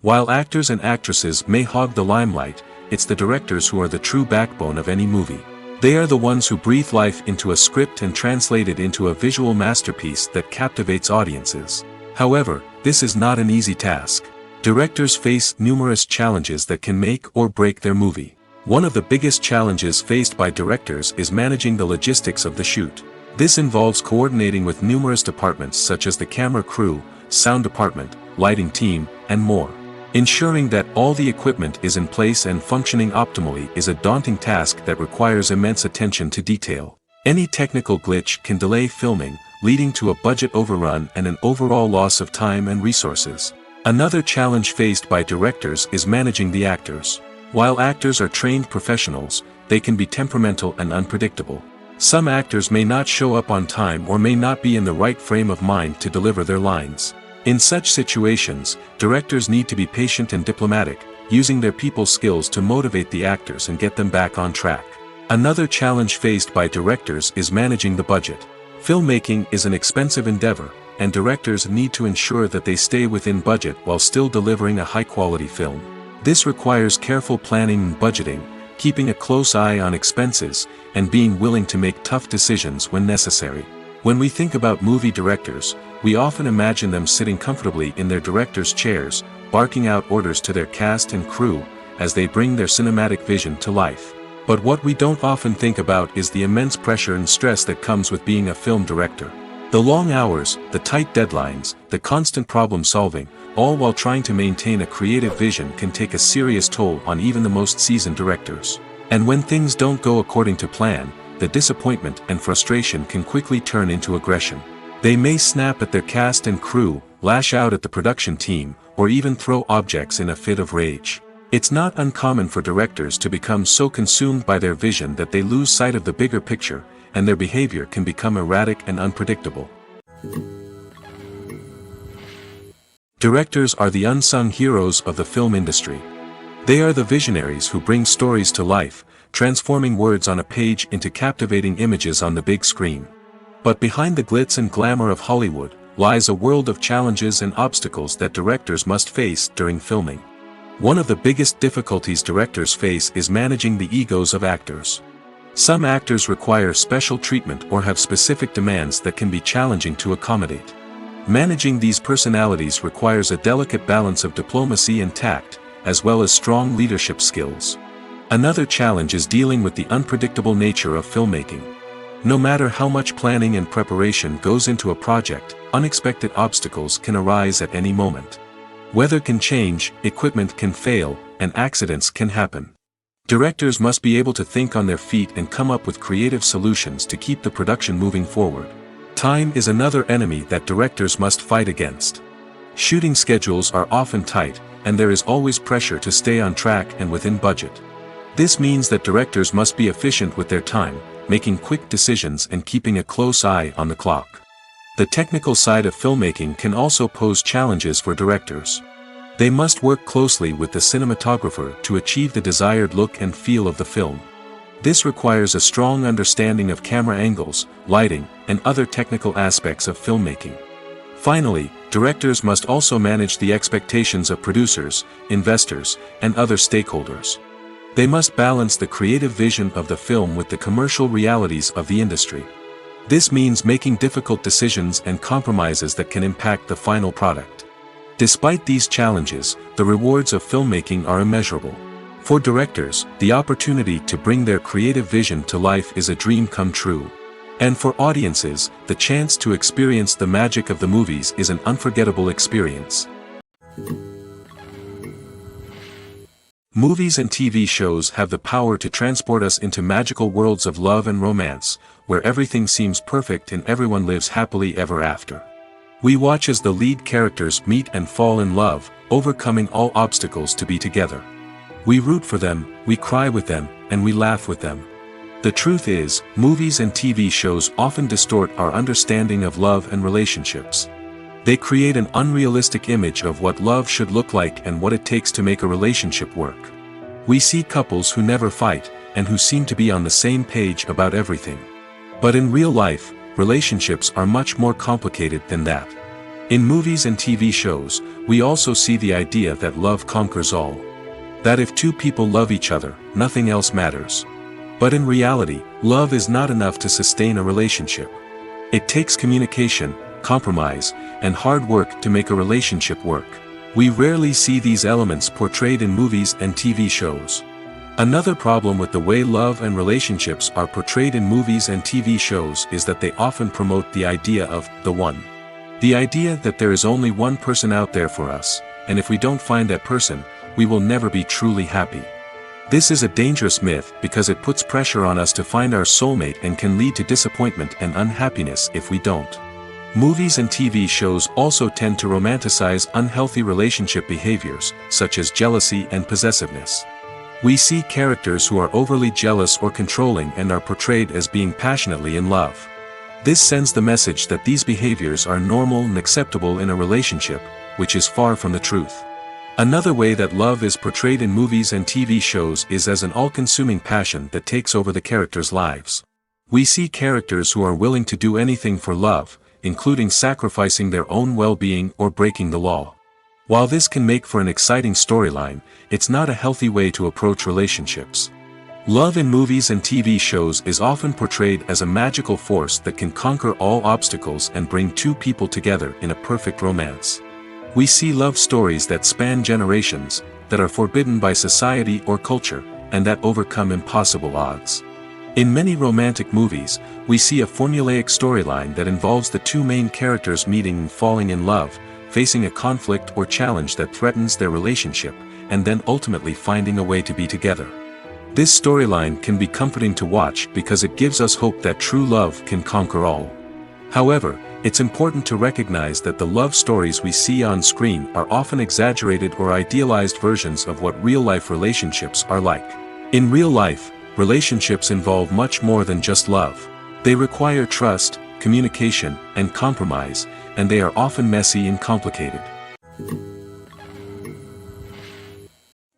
While actors and actresses may hog the limelight, it's the directors who are the true backbone of any movie. They are the ones who breathe life into a script and translate it into a visual masterpiece that captivates audiences. However, this is not an easy task. Directors face numerous challenges that can make or break their movie. One of the biggest challenges faced by directors is managing the logistics of the shoot. This involves coordinating with numerous departments such as the camera crew, sound department, lighting team, and more. Ensuring that all the equipment is in place and functioning optimally is a daunting task that requires immense attention to detail. Any technical glitch can delay filming, leading to a budget overrun and an overall loss of time and resources. Another challenge faced by directors is managing the actors. While actors are trained professionals, they can be temperamental and unpredictable. Some actors may not show up on time or may not be in the right frame of mind to deliver their lines. In such situations, directors need to be patient and diplomatic, using their people skills to motivate the actors and get them back on track. Another challenge faced by directors is managing the budget. Filmmaking is an expensive endeavor, and directors need to ensure that they stay within budget while still delivering a high-quality film. This requires careful planning and budgeting, keeping a close eye on expenses, and being willing to make tough decisions when necessary. When we think about movie directors, we often imagine them sitting comfortably in their director's chairs, barking out orders to their cast and crew, as they bring their cinematic vision to life. But what we don't often think about is the immense pressure and stress that comes with being a film director. The long hours, the tight deadlines, the constant problem solving, all while trying to maintain a creative vision can take a serious toll on even the most seasoned directors. And when things don't go according to plan, the disappointment and frustration can quickly turn into aggression. They may snap at their cast and crew, lash out at the production team, or even throw objects in a fit of rage. It's not uncommon for directors to become so consumed by their vision that they lose sight of the bigger picture, and their behavior can become erratic and unpredictable. Directors are the unsung heroes of the film industry. They are the visionaries who bring stories to life, transforming words on a page into captivating images on the big screen. But behind the glitz and glamour of Hollywood, lies a world of challenges and obstacles that directors must face during filming. One of the biggest difficulties directors face is managing the egos of actors. Some actors require special treatment or have specific demands that can be challenging to accommodate. Managing these personalities requires a delicate balance of diplomacy and tact, as well as strong leadership skills. Another challenge is dealing with the unpredictable nature of filmmaking. No matter how much planning and preparation goes into a project, unexpected obstacles can arise at any moment. Weather can change, equipment can fail, and accidents can happen. Directors must be able to think on their feet and come up with creative solutions to keep the production moving forward. Time is another enemy that directors must fight against. Shooting schedules are often tight, and there is always pressure to stay on track and within budget. This means that directors must be efficient with their time, making quick decisions and keeping a close eye on the clock. The technical side of filmmaking can also pose challenges for directors. They must work closely with the cinematographer to achieve the desired look and feel of the film. This requires a strong understanding of camera angles, lighting, and other technical aspects of filmmaking. Finally, directors must also manage the expectations of producers, investors, and other stakeholders. They must balance the creative vision of the film with the commercial realities of the industry. This means making difficult decisions and compromises that can impact the final product. Despite these challenges, the rewards of filmmaking are immeasurable. For directors, the opportunity to bring their creative vision to life is a dream come true. And for audiences, the chance to experience the magic of the movies is an unforgettable experience. Movies and TV shows have the power to transport us into magical worlds of love and romance, where everything seems perfect and everyone lives happily ever after. We watch as the lead characters meet and fall in love, overcoming all obstacles to be together. We root for them, we cry with them, and we laugh with them. The truth is, movies and TV shows often distort our understanding of love and relationships. They create an unrealistic image of what love should look like and what it takes to make a relationship work. We see couples who never fight, and who seem to be on the same page about everything. But in real life, relationships are much more complicated than that. In movies and TV shows, we also see the idea that love conquers all. That if two people love each other, nothing else matters. But in reality, love is not enough to sustain a relationship. It takes communication, compromise, and hard work to make a relationship work. We rarely see these elements portrayed in movies and TV shows. Another problem with the way love and relationships are portrayed in movies and TV shows is that they often promote the idea of the one. The idea that there is only one person out there for us, and if we don't find that person, we will never be truly happy. This is a dangerous myth because it puts pressure on us to find our soulmate and can lead to disappointment and unhappiness if we don't. Movies and TV shows also tend to romanticize unhealthy relationship behaviors, such as jealousy and possessiveness. We see characters who are overly jealous or controlling and are portrayed as being passionately in love. This sends the message that these behaviors are normal and acceptable in a relationship, which is far from the truth. Another way that love is portrayed in movies and TV shows is as an all-consuming passion that takes over the characters' lives. We see characters who are willing to do anything for love, including sacrificing their own well-being or breaking the law. While this can make for an exciting storyline, it's not a healthy way to approach relationships. Love in movies and TV shows is often portrayed as a magical force that can conquer all obstacles and bring two people together in a perfect romance. We see love stories that span generations, that are forbidden by society or culture, and that overcome impossible odds. In many romantic movies, we see a formulaic storyline that involves the two main characters meeting and falling in love, facing a conflict or challenge that threatens their relationship, and then ultimately finding a way to be together. This storyline can be comforting to watch because it gives us hope that true love can conquer all. However, it's important to recognize that the love stories we see on screen are often exaggerated or idealized versions of what real-life relationships are like. In real life, relationships involve much more than just love. They require trust, communication, and compromise, and they are often messy and complicated.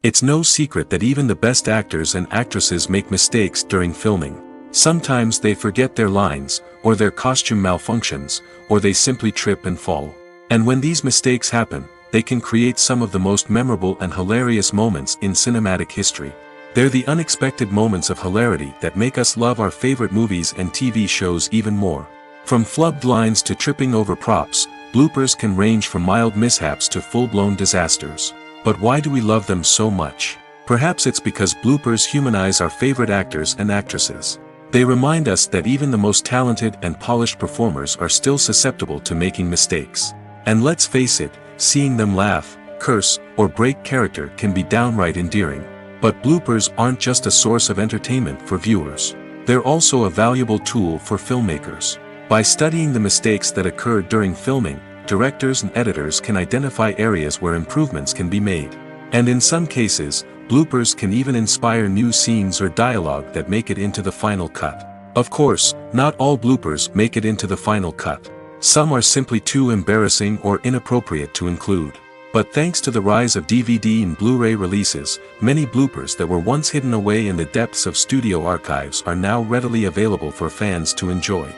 It's no secret that even the best actors and actresses make mistakes during filming. Sometimes they forget their lines, or their costume malfunctions, or they simply trip and fall. And when these mistakes happen, they can create some of the most memorable and hilarious moments in cinematic history. They're the unexpected moments of hilarity that make us love our favorite movies and TV shows even more. From flubbed lines to tripping over props, bloopers can range from mild mishaps to full-blown disasters. But why do we love them so much? Perhaps it's because bloopers humanize our favorite actors and actresses. They remind us that even the most talented and polished performers are still susceptible to making mistakes. And let's face it, seeing them laugh, curse, or break character can be downright endearing. But bloopers aren't just a source of entertainment for viewers. They're also a valuable tool for filmmakers. By studying the mistakes that occurred during filming, directors and editors can identify areas where improvements can be made. And in some cases, bloopers can even inspire new scenes or dialogue that make it into the final cut. Of course, not all bloopers make it into the final cut. Some are simply too embarrassing or inappropriate to include. But thanks to the rise of DVD and Blu-ray releases, many bloopers that were once hidden away in the depths of studio archives are now readily available for fans to enjoy.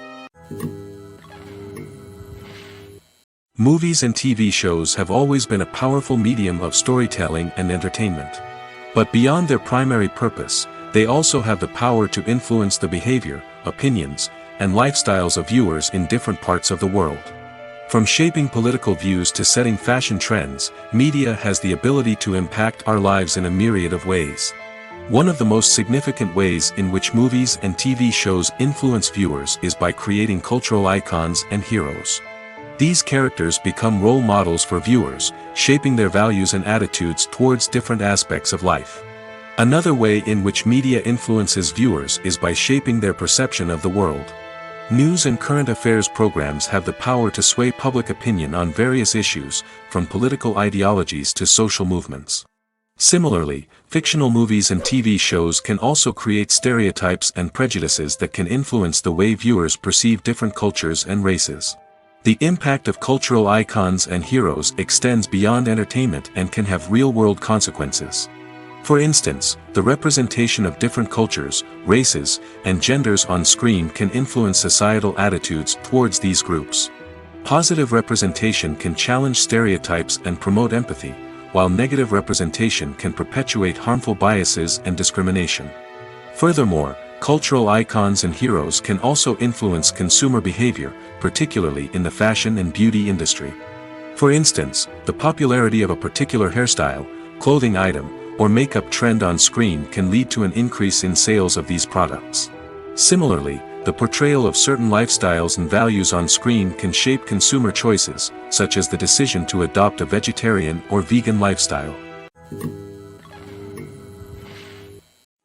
Movies and TV shows have always been a powerful medium of storytelling and entertainment. But beyond their primary purpose, they also have the power to influence the behavior, opinions, and lifestyles of viewers in different parts of the world. From shaping political views to setting fashion trends, media has the ability to impact our lives in a myriad of ways. One of the most significant ways in which movies and TV shows influence viewers is by creating cultural icons and heroes. These characters become role models for viewers, shaping their values and attitudes towards different aspects of life. Another way in which media influences viewers is by shaping their perception of the world. News and current affairs programs have the power to sway public opinion on various issues, from political ideologies to social movements. Similarly, fictional movies and TV shows can also create stereotypes and prejudices that can influence the way viewers perceive different cultures and races. The impact of cultural icons and heroes extends beyond entertainment and can have real-world consequences. For instance, the representation of different cultures, races, and genders on screen can influence societal attitudes towards these groups. Positive representation can challenge stereotypes and promote empathy, while negative representation can perpetuate harmful biases and discrimination. Furthermore, cultural icons and heroes can also influence consumer behavior, particularly in the fashion and beauty industry. For instance, the popularity of a particular hairstyle, clothing item, or makeup trend on screen can lead to an increase in sales of these products. Similarly, the portrayal of certain lifestyles and values on screen can shape consumer choices, such as the decision to adopt a vegetarian or vegan lifestyle.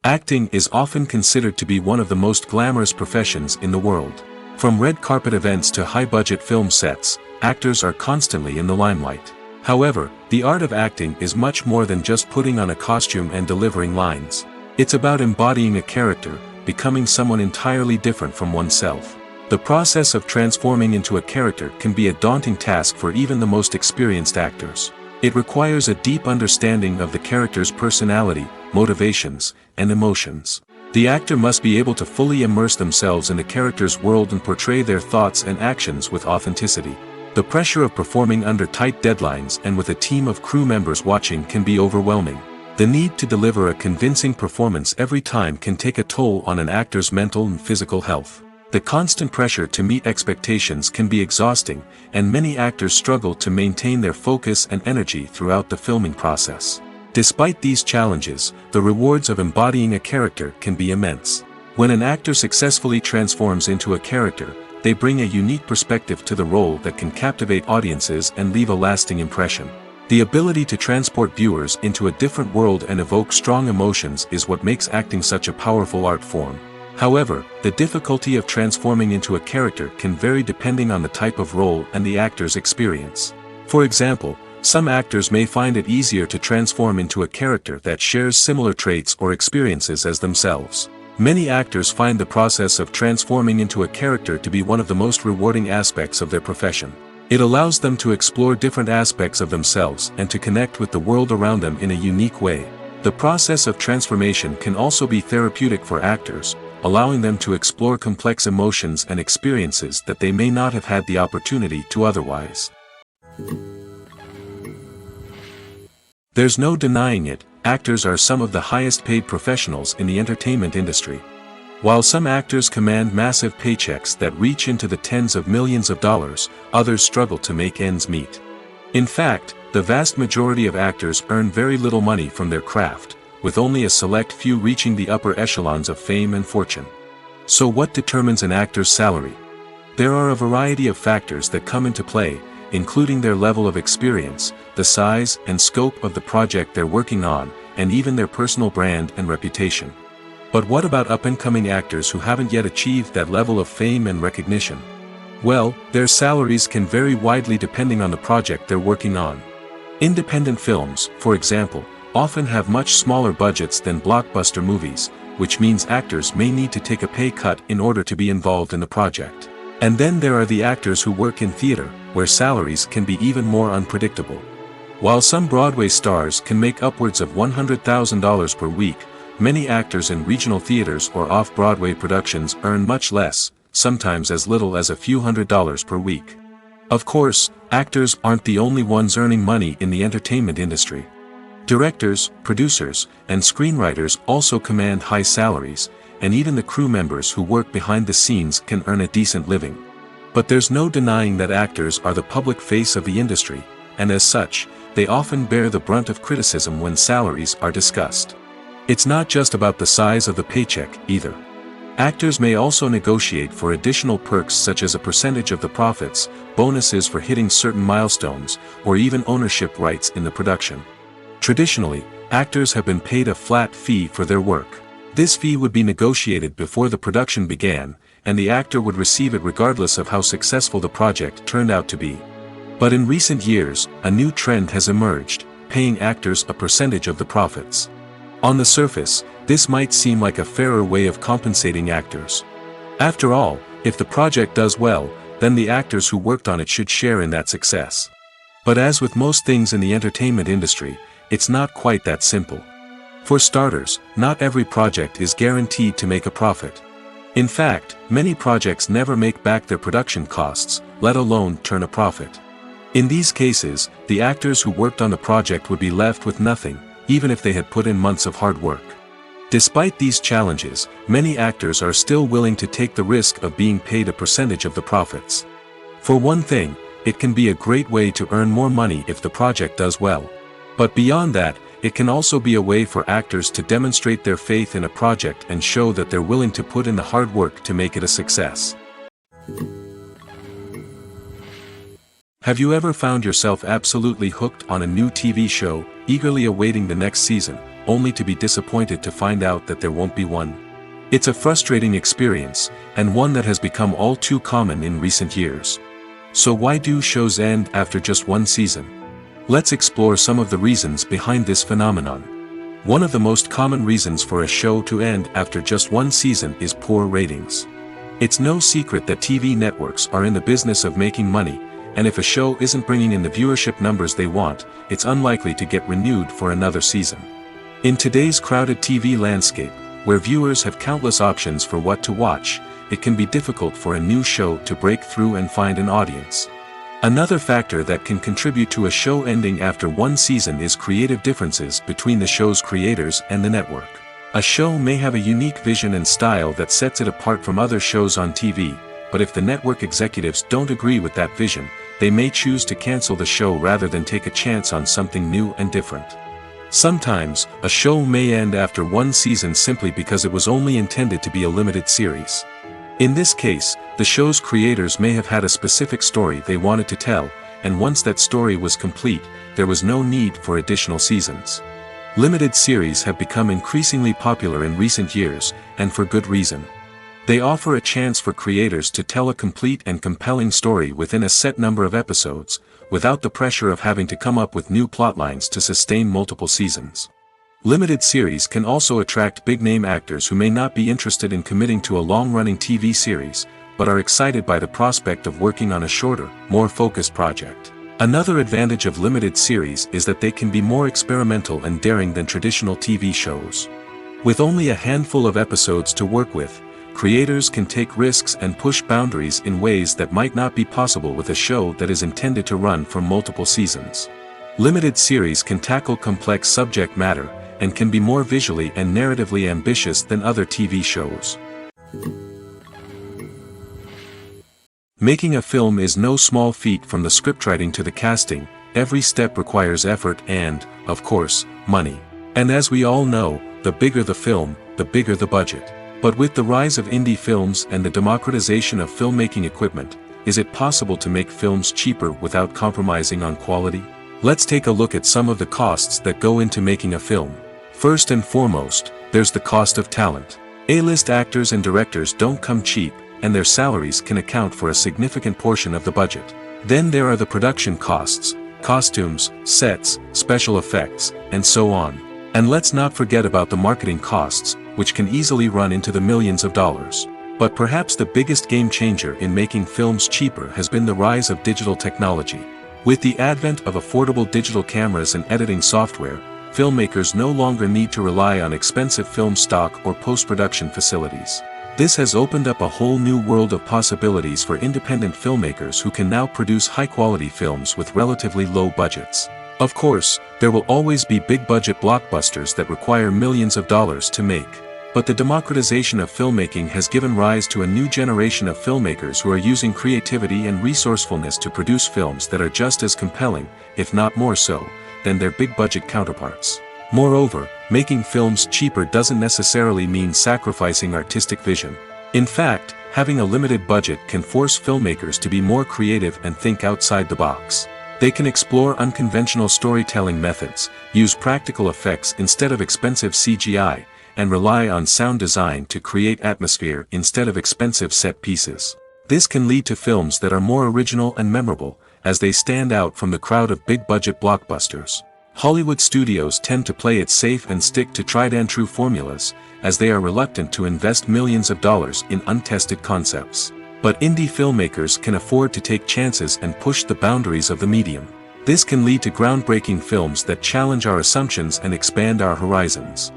Acting is often considered to be one of the most glamorous professions in the world. From red carpet events to high-budget film sets, actors are constantly in the limelight. However, the art of acting is much more than just putting on a costume and delivering lines. It's about embodying a character, becoming someone entirely different from oneself. The process of transforming into a character can be a daunting task for even the most experienced actors. It requires a deep understanding of the character's personality, motivations, and emotions. The actor must be able to fully immerse themselves in the character's world and portray their thoughts and actions with authenticity. The pressure of performing under tight deadlines and with a team of crew members watching can be overwhelming. The need to deliver a convincing performance every time can take a toll on an actor's mental and physical health. The constant pressure to meet expectations can be exhausting, and many actors struggle to maintain their focus and energy throughout the filming process. Despite these challenges, the rewards of embodying a character can be immense. When an actor successfully transforms into a character, they bring a unique perspective to the role that can captivate audiences and leave a lasting impression. The ability to transport viewers into a different world and evoke strong emotions is what makes acting such a powerful art form. However, the difficulty of transforming into a character can vary depending on the type of role and the actor's experience. For example, some actors may find it easier to transform into a character that shares similar traits or experiences as themselves. Many actors find the process of transforming into a character to be one of the most rewarding aspects of their profession. It allows them to explore different aspects of themselves and to connect with the world around them in a unique way. The process of transformation can also be therapeutic for actors, allowing them to explore complex emotions and experiences that they may not have had the opportunity to otherwise. There's no denying it, actors are some of the highest paid professionals in the entertainment industry. While some actors command massive paychecks that reach into the tens of millions of dollars, others struggle to make ends meet. In fact, the vast majority of actors earn very little money from their craft, with only a select few reaching the upper echelons of fame and fortune. So what determines an actor's salary? There are a variety of factors that come into play, including their level of experience, the size and scope of the project they're working on, and even their personal brand and reputation. But what about up-and-coming actors who haven't yet achieved that level of fame and recognition? Well, their salaries can vary widely depending on the project they're working on. Independent films, for example, often have much smaller budgets than blockbuster movies, which means actors may need to take a pay cut in order to be involved in the project. And then there are the actors who work in theater, where salaries can be even more unpredictable. While some Broadway stars can make upwards of $100,000 per week, many actors in regional theaters or off-Broadway productions earn much less, sometimes as little as a few $100s per week. Of course, actors aren't the only ones earning money in the entertainment industry. Directors, producers, and screenwriters also command high salaries, and even the crew members who work behind the scenes can earn a decent living. But there's no denying that actors are the public face of the industry, and as such, they often bear the brunt of criticism when salaries are discussed. It's not just about the size of the paycheck, either. Actors may also negotiate for additional perks such as a percentage of the profits, bonuses for hitting certain milestones, or even ownership rights in the production. Traditionally, actors have been paid a flat fee for their work. This fee would be negotiated before the production began, and the actor would receive it regardless of how successful the project turned out to be. But in recent years, a new trend has emerged, paying actors a percentage of the profits. On the surface, this might seem like a fairer way of compensating actors. After all, if the project does well, then the actors who worked on it should share in that success. But as with most things in the entertainment industry, it's not quite that simple. For starters, not every project is guaranteed to make a profit. In fact, many projects never make back their production costs, let alone turn a profit. In these cases, the actors who worked on the project would be left with nothing, even if they had put in months of hard work. Despite these challenges, many actors are still willing to take the risk of being paid a percentage of the profits. For one thing, it can be a great way to earn more money if the project does well. But beyond that, it can also be a way for actors to demonstrate their faith in a project and show that they're willing to put in the hard work to make it a success. Have you ever found yourself absolutely hooked on a new TV show, eagerly awaiting the next season, only to be disappointed to find out that there won't be one? It's a frustrating experience, and one that has become all too common in recent years. So why do shows end after just one season? Let's explore some of the reasons behind this phenomenon. One of the most common reasons for a show to end after just one season is poor ratings. It's no secret that TV networks are in the business of making money, and if a show isn't bringing in the viewership numbers they want, it's unlikely to get renewed for another season. In today's crowded TV landscape, where viewers have countless options for what to watch, it can be difficult for a new show to break through and find an audience. Another factor that can contribute to a show ending after one season is creative differences between the show's creators and the network. A show may have a unique vision and style that sets it apart from other shows on TV, but if the network executives don't agree with that vision, they may choose to cancel the show rather than take a chance on something new and different. Sometimes, a show may end after one season simply because it was only intended to be a limited series. In this case, the show's creators may have had a specific story they wanted to tell, and once that story was complete, there was no need for additional seasons. Limited series have become increasingly popular in recent years, and for good reason. They offer a chance for creators to tell a complete and compelling story within a set number of episodes, without the pressure of having to come up with new plotlines to sustain multiple seasons. Limited series can also attract big-name actors who may not be interested in committing to a long-running TV series, but are excited by the prospect of working on a shorter, more focused project. Another advantage of limited series is that they can be more experimental and daring than traditional TV shows. With only a handful of episodes to work with, creators can take risks and push boundaries in ways that might not be possible with a show that is intended to run for multiple seasons. Limited series can tackle complex subject matter, and can be more visually and narratively ambitious than other TV shows. Making a film is no small feat. From the scriptwriting to the casting, every step requires effort and, of course, money. And as we all know, the bigger the film, the bigger the budget. But with the rise of indie films and the democratization of filmmaking equipment, is it possible to make films cheaper without compromising on quality? Let's take a look at some of the costs that go into making a film. First and foremost, there's the cost of talent. A-list actors and directors don't come cheap, and their salaries can account for a significant portion of the budget. Then there are the production costs, costumes, sets, special effects, and so on. And let's not forget about the marketing costs, which can easily run into the millions of dollars. But perhaps the biggest game changer in making films cheaper has been the rise of digital technology. With the advent of affordable digital cameras and editing software, filmmakers no longer need to rely on expensive film stock or post-production facilities. This has opened up a whole new world of possibilities for independent filmmakers who can now produce high-quality films with relatively low budgets. Of course, there will always be big-budget blockbusters that require millions of dollars to make. But the democratization of filmmaking has given rise to a new generation of filmmakers who are using creativity and resourcefulness to produce films that are just as compelling, if not more so, than their big-budget counterparts. Moreover, making films cheaper doesn't necessarily mean sacrificing artistic vision. In fact, having a limited budget can force filmmakers to be more creative and think outside the box. They can explore unconventional storytelling methods, use practical effects instead of expensive CGI, and rely on sound design to create atmosphere instead of expensive set pieces. This can lead to films that are more original and memorable, as they stand out from the crowd of big-budget blockbusters. Hollywood studios tend to play it safe and stick to tried-and-true formulas, as they are reluctant to invest millions of dollars in untested concepts. But indie filmmakers can afford to take chances and push the boundaries of the medium. This can lead to groundbreaking films that challenge our assumptions and expand our horizons.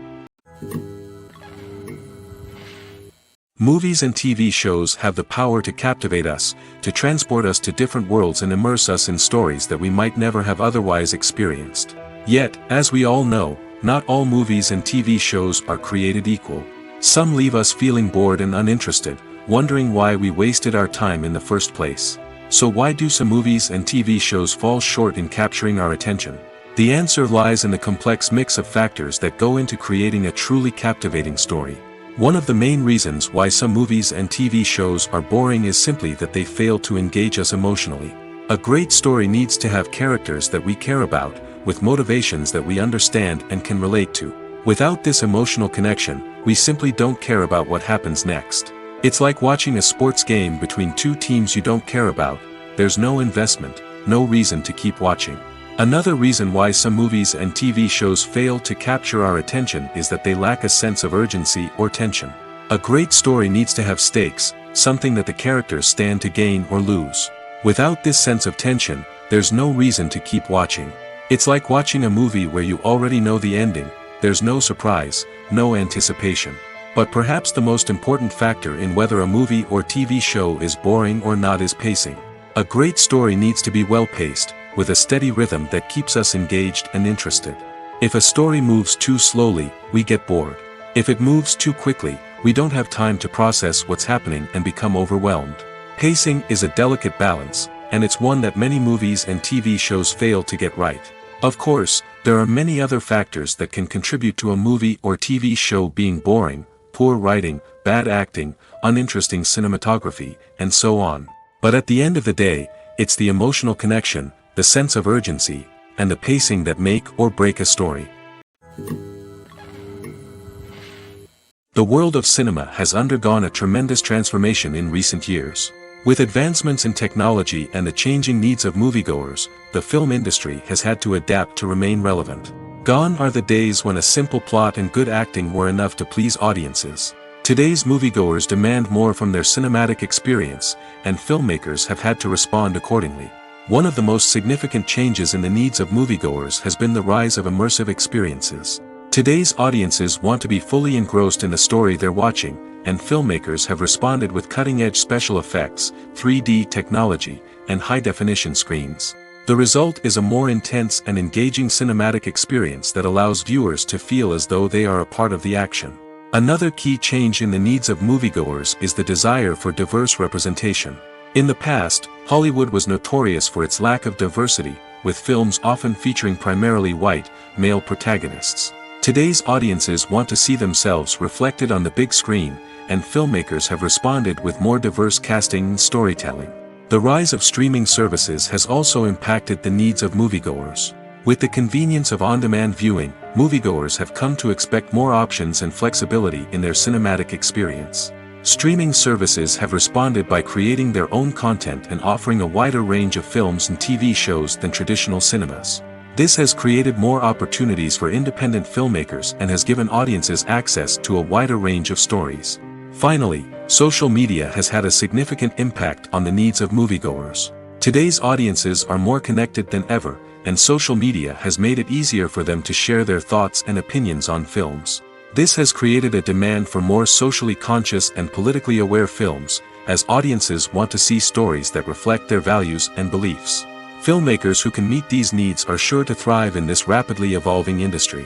Movies and TV shows have the power to captivate us, to transport us to different worlds and immerse us in stories that we might never have otherwise experienced. Yet, as we all know, not all movies and TV shows are created equal. Some leave us feeling bored and uninterested, wondering why we wasted our time in the first place. So why do some movies and TV shows fall short in capturing our attention? The answer lies in the complex mix of factors that go into creating a truly captivating story. One of the main reasons why some movies and TV shows are boring is simply that they fail to engage us emotionally. A great story needs to have characters that we care about, with motivations that we understand and can relate to. Without this emotional connection, we simply don't care about what happens next. It's like watching a sports game between two teams you don't care about. There's no investment, no reason to keep watching. Another reason why some movies and TV shows fail to capture our attention is that they lack a sense of urgency or tension. A great story needs to have stakes, something that the characters stand to gain or lose. Without this sense of tension, there's no reason to keep watching. It's like watching a movie where you already know the ending. There's no surprise, no anticipation. But perhaps the most important factor in whether a movie or TV show is boring or not is pacing. A great story needs to be well-paced, with a steady rhythm that keeps us engaged and interested. If a story moves too slowly, we get bored. If it moves too quickly, we don't have time to process what's happening and become overwhelmed. Pacing is a delicate balance, and it's one that many movies and TV shows fail to get right. Of course, there are many other factors that can contribute to a movie or TV show being boring: poor writing, bad acting, uninteresting cinematography, and so on. But at the end of the day, it's the emotional connection, the sense of urgency, and the pacing that make or break a story. The world of cinema has undergone a tremendous transformation in recent years. With advancements in technology and the changing needs of moviegoers, the film industry has had to adapt to remain relevant. Gone are the days when a simple plot and good acting were enough to please audiences. Today's moviegoers demand more from their cinematic experience, and filmmakers have had to respond accordingly. One of the most significant changes in the needs of moviegoers has been the rise of immersive experiences. Today's audiences want to be fully engrossed in the story they're watching, and filmmakers have responded with cutting-edge special effects, 3D technology, and high-definition screens. The result is a more intense and engaging cinematic experience that allows viewers to feel as though they are a part of the action. Another key change in the needs of moviegoers is the desire for diverse representation. In the past, Hollywood was notorious for its lack of diversity, with films often featuring primarily white, male protagonists. Today's audiences want to see themselves reflected on the big screen, and filmmakers have responded with more diverse casting and storytelling. The rise of streaming services has also impacted the needs of moviegoers. With the convenience of on-demand viewing, moviegoers have come to expect more options and flexibility in their cinematic experience. Streaming services have responded by creating their own content and offering a wider range of films and TV shows than traditional cinemas. This has created more opportunities for independent filmmakers and has given audiences access to a wider range of stories. Finally, social media has had a significant impact on the needs of moviegoers. Today's audiences are more connected than ever, and social media has made it easier for them to share their thoughts and opinions on films. This has created a demand for more socially conscious and politically aware films, as audiences want to see stories that reflect their values and beliefs. Filmmakers who can meet these needs are sure to thrive in this rapidly evolving industry.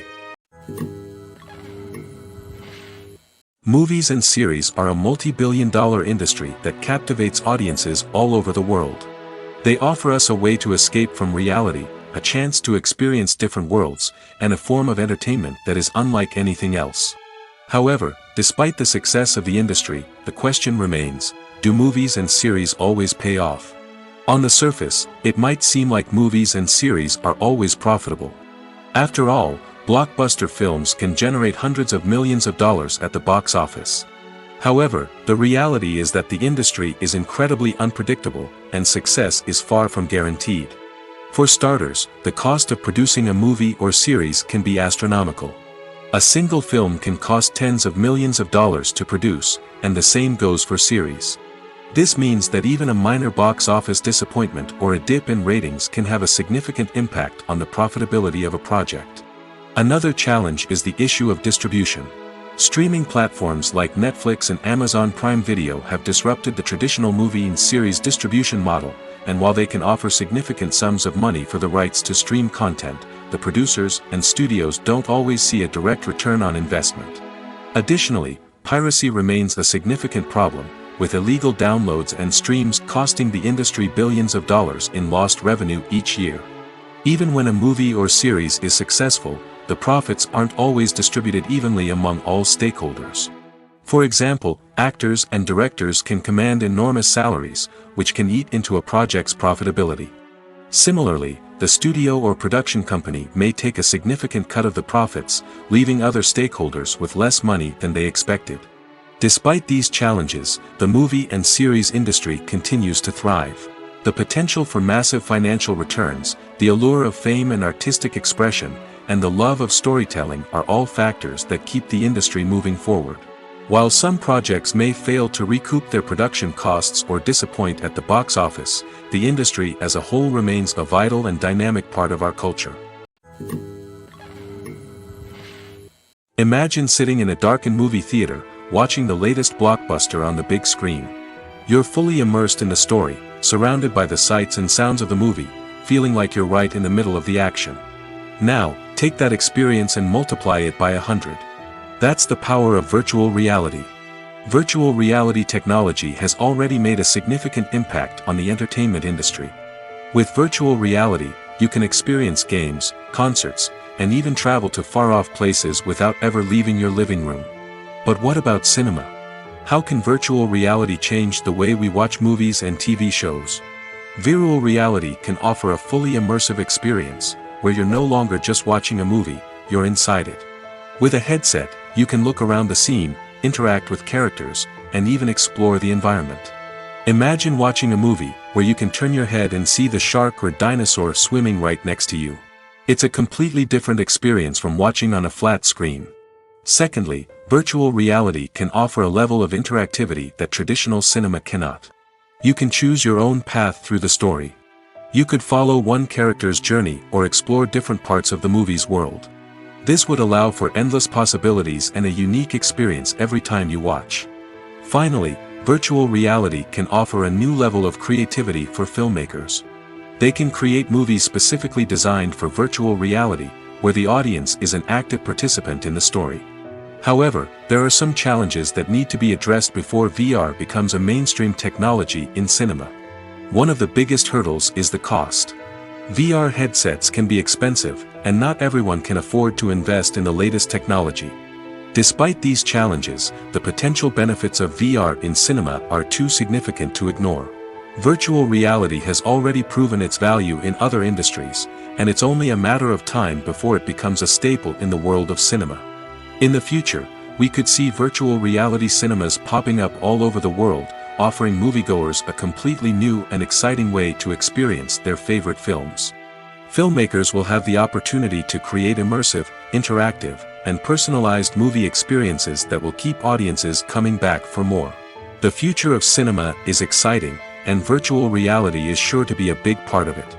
Movies and series are a multi-billion-dollar industry that captivates audiences all over the world. They offer us a way to escape from reality, a chance to experience different worlds, and a form of entertainment that is unlike anything else. However, despite the success of the industry, the question remains, do movies and series always pay off? On the surface, it might seem like movies and series are always profitable. After all, blockbuster films can generate hundreds of millions of dollars at the box office. However, the reality is that the industry is incredibly unpredictable, and success is far from guaranteed. For starters, the cost of producing a movie or series can be astronomical. A single film can cost tens of millions of dollars to produce, and the same goes for series. This means that even a minor box office disappointment or a dip in ratings can have a significant impact on the profitability of a project. Another challenge is the issue of distribution. Streaming platforms like Netflix and Amazon Prime Video have disrupted the traditional movie and series distribution model, and while they can offer significant sums of money for the rights to stream content, the producers and studios don't always see a direct return on investment. Additionally, piracy remains a significant problem, with illegal downloads and streams costing the industry billions of dollars in lost revenue each year. Even when a movie or series is successful, the profits aren't always distributed evenly among all stakeholders. For example, actors and directors can command enormous salaries, which can eat into a project's profitability. Similarly, the studio or production company may take a significant cut of the profits, leaving other stakeholders with less money than they expected. Despite these challenges, the movie and series industry continues to thrive. The potential for massive financial returns, the allure of fame and artistic expression, and the love of storytelling are all factors that keep the industry moving forward. While some projects may fail to recoup their production costs or disappoint at the box office, the industry as a whole remains a vital and dynamic part of our culture. Imagine sitting in a darkened movie theater, watching the latest blockbuster on the big screen. You're fully immersed in the story, surrounded by the sights and sounds of the movie, feeling like you're right in the middle of the action. Now, take that experience and multiply it by 100. That's the power of virtual reality. Virtual reality technology has already made a significant impact on the entertainment industry. With virtual reality, you can experience games, concerts, and even travel to far-off places without ever leaving your living room. But what about cinema? How can virtual reality change the way we watch movies and TV shows? Virtual reality can offer a fully immersive experience, where you're no longer just watching a movie, you're inside it. With a headset, you can look around the scene, interact with characters, and even explore the environment. Imagine watching a movie, where you can turn your head and see the shark or dinosaur swimming right next to you. It's a completely different experience from watching on a flat screen. Secondly, virtual reality can offer a level of interactivity that traditional cinema cannot. You can choose your own path through the story. You could follow one character's journey or explore different parts of the movie's world. This would allow for endless possibilities and a unique experience every time you watch. Finally, virtual reality can offer a new level of creativity for filmmakers. They can create movies specifically designed for virtual reality, where the audience is an active participant in the story. However, there are some challenges that need to be addressed before VR becomes a mainstream technology in cinema. One of the biggest hurdles is the cost. VR headsets can be expensive, and not everyone can afford to invest in the latest technology. Despite these challenges, the potential benefits of VR in cinema are too significant to ignore. Virtual reality has already proven its value in other industries, and it's only a matter of time before it becomes a staple in the world of cinema. In the future, we could see virtual reality cinemas popping up all over the world, offering moviegoers a completely new and exciting way to experience their favorite films. Filmmakers will have the opportunity to create immersive, interactive, and personalized movie experiences that will keep audiences coming back for more. The future of cinema is exciting, and virtual reality is sure to be a big part of it.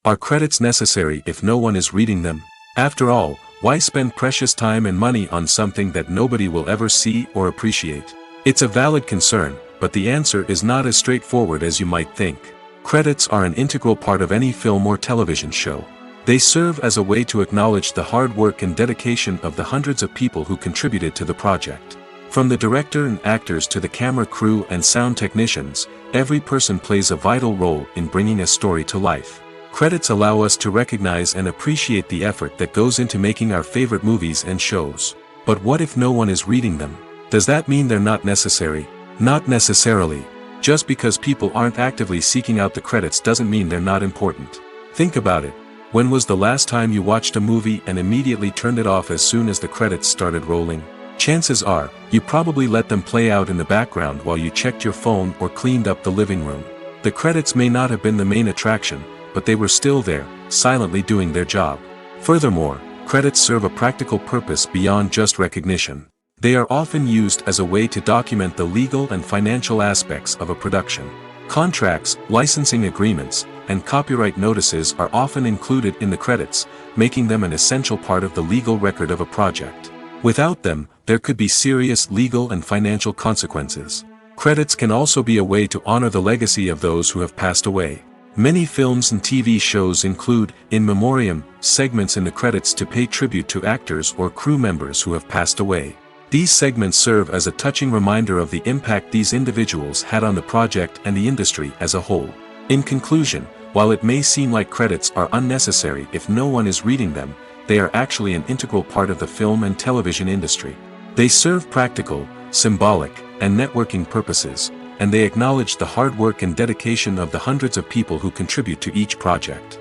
Are credits necessary if no one is reading them? After all, why spend precious time and money on something that nobody will ever see or appreciate? It's a valid concern, but the answer is not as straightforward as you might think. Credits are an integral part of any film or television show. They serve as a way to acknowledge the hard work and dedication of the hundreds of people who contributed to the project. From the director and actors to the camera crew and sound technicians, every person plays a vital role in bringing a story to life. Credits allow us to recognize and appreciate the effort that goes into making our favorite movies and shows. But what if no one is reading them? Does that mean they're not necessary? Not necessarily. Just because people aren't actively seeking out the credits doesn't mean they're not important. Think about it. When was the last time you watched a movie and immediately turned it off as soon as the credits started rolling? Chances are, you probably let them play out in the background while you checked your phone or cleaned up the living room. The credits may not have been the main attraction, but they were still there, silently doing their job. Furthermore, credits serve a practical purpose beyond just recognition. They are often used as a way to document the legal and financial aspects of a production. Contracts, licensing agreements, and copyright notices are often included in the credits, making them an essential part of the legal record of a project. Without them, there could be serious legal and financial consequences. Credits can also be a way to honor the legacy of those who have passed away. Many films and TV shows include, in memoriam, segments in the credits to pay tribute to actors or crew members who have passed away. These segments serve as a touching reminder of the impact these individuals had on the project and the industry as a whole. In conclusion, while it may seem like credits are unnecessary if no one is reading them, they are actually an integral part of the film and television industry. They serve practical, symbolic, and networking purposes, and they acknowledge the hard work and dedication of the hundreds of people who contribute to each project.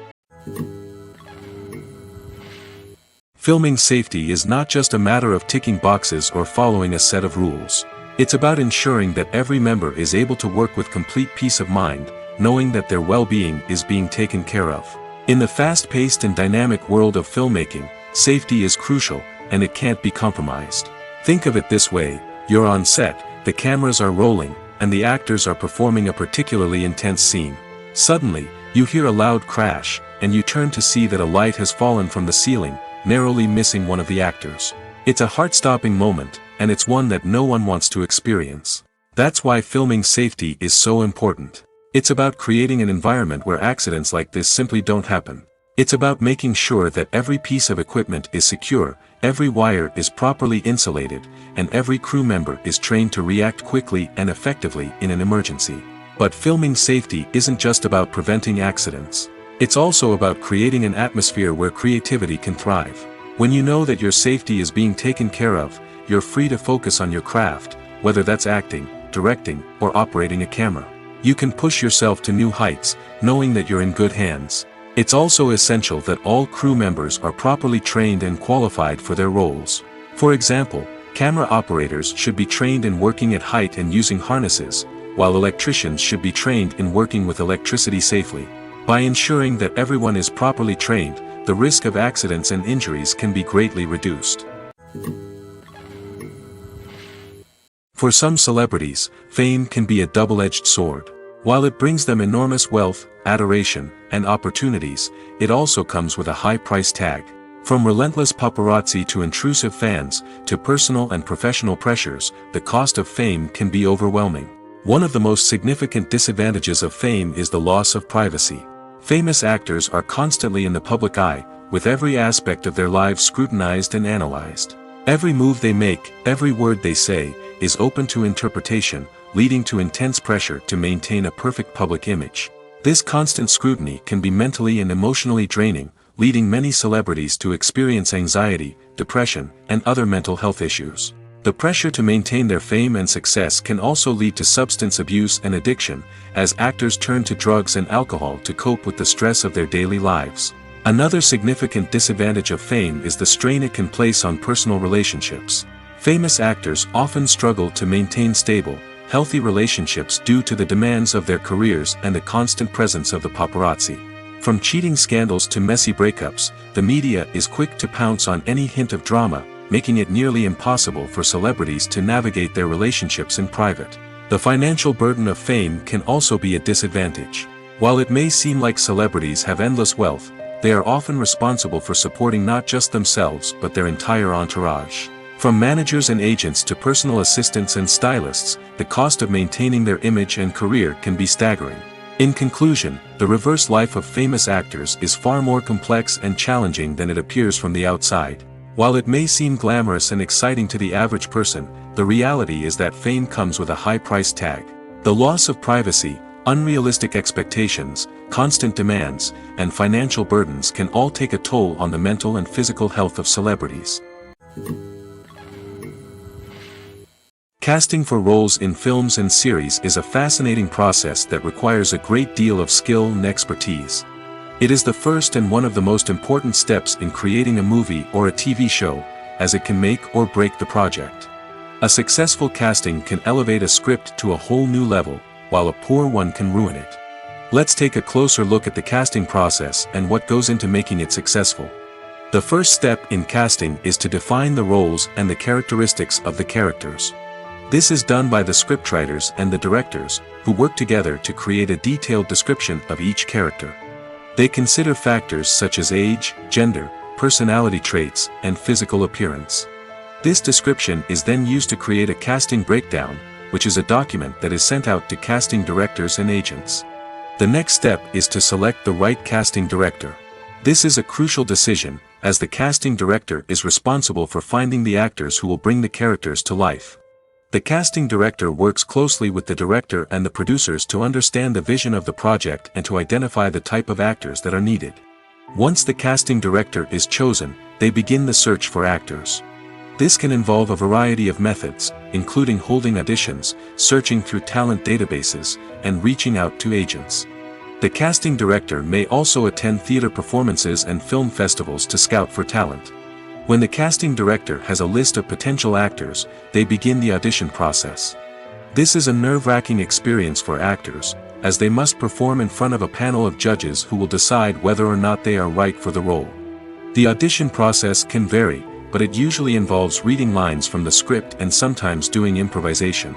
Filming safety is not just a matter of ticking boxes or following a set of rules. It's about ensuring that every member is able to work with complete peace of mind, knowing that their well-being is being taken care of. In the fast-paced and dynamic world of filmmaking, safety is crucial, and it can't be compromised. Think of it this way: you're on set, the cameras are rolling, and the actors are performing a particularly intense scene. Suddenly, you hear a loud crash, and you turn to see that a light has fallen from the ceiling, narrowly missing one of the actors. It's a heart-stopping moment, and it's one that no one wants to experience. That's why filming safety is so important. It's about creating an environment where accidents like this simply don't happen. It's about making sure that every piece of equipment is secure, every wire is properly insulated, and every crew member is trained to react quickly and effectively in an emergency. But filming safety isn't just about preventing accidents. It's also about creating an atmosphere where creativity can thrive. When you know that your safety is being taken care of, you're free to focus on your craft, whether that's acting, directing, or operating a camera. You can push yourself to new heights, knowing that you're in good hands. It's also essential that all crew members are properly trained and qualified for their roles. For example, camera operators should be trained in working at height and using harnesses, while electricians should be trained in working with electricity safely. By ensuring that everyone is properly trained, the risk of accidents and injuries can be greatly reduced. For some celebrities, fame can be a double-edged sword. While it brings them enormous wealth, adoration, and opportunities, it also comes with a high price tag. From relentless paparazzi to intrusive fans, to personal and professional pressures, the cost of fame can be overwhelming. One of the most significant disadvantages of fame is the loss of privacy. Famous actors are constantly in the public eye, with every aspect of their lives scrutinized and analyzed. Every move they make, every word they say, is open to interpretation, leading to intense pressure to maintain a perfect public image. This constant scrutiny can be mentally and emotionally draining, leading many celebrities to experience anxiety, depression, and other mental health issues. The pressure to maintain their fame and success can also lead to substance abuse and addiction, as actors turn to drugs and alcohol to cope with the stress of their daily lives. Another significant disadvantage of fame is the strain it can place on personal relationships. Famous actors often struggle to maintain stable, healthy relationships due to the demands of their careers and the constant presence of the paparazzi. From cheating scandals to messy breakups, the media is quick to pounce on any hint of drama, making it nearly impossible for celebrities to navigate their relationships in private. The financial burden of fame can also be a disadvantage. While it may seem like celebrities have endless wealth, they are often responsible for supporting not just themselves but their entire entourage. From managers and agents to personal assistants and stylists, the cost of maintaining their image and career can be staggering. In conclusion, the reverse life of famous actors is far more complex and challenging than it appears from the outside. While it may seem glamorous and exciting to the average person, the reality is that fame comes with a high price tag. The loss of privacy, unrealistic expectations, constant demands, and financial burdens can all take a toll on the mental and physical health of celebrities. Casting for roles in films and series is a fascinating process that requires a great deal of skill and expertise. It is the first and one of the most important steps in creating a movie or a TV show, as it can make or break the project. A successful casting can elevate a script to a whole new level, while a poor one can ruin it. Let's take a closer look at the casting process and what goes into making it successful. The first step in casting is to define the roles and the characteristics of the characters. This is done by the scriptwriters and the directors, who work together to create a detailed description of each character. They consider factors such as age, gender, personality traits, and physical appearance. This description is then used to create a casting breakdown, which is a document that is sent out to casting directors and agents. The next step is to select the right casting director. This is a crucial decision, as the casting director is responsible for finding the actors who will bring the characters to life. The casting director works closely with the director and the producers to understand the vision of the project and to identify the type of actors that are needed. Once the casting director is chosen, they begin the search for actors. This can involve a variety of methods, including holding auditions, searching through talent databases, and reaching out to agents. The casting director may also attend theater performances and film festivals to scout for talent. When the casting director has a list of potential actors, they begin the audition process. This is a nerve-wracking experience for actors, as they must perform in front of a panel of judges who will decide whether or not they are right for the role. The audition process can vary, but it usually involves reading lines from the script and sometimes doing improvisation.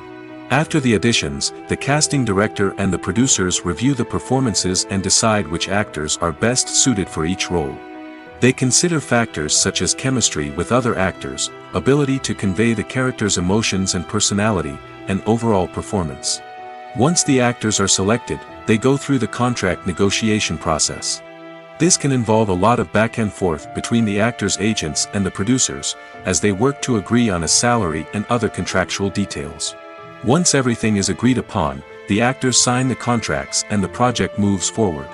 After the auditions, the casting director and the producers review the performances and decide which actors are best suited for each role. They consider factors such as chemistry with other actors, ability to convey the character's emotions and personality, and overall performance. Once the actors are selected, they go through the contract negotiation process. This can involve a lot of back and forth between the actors' agents and the producers, as they work to agree on a salary and other contractual details. Once everything is agreed upon, the actors sign the contracts and the project moves forward.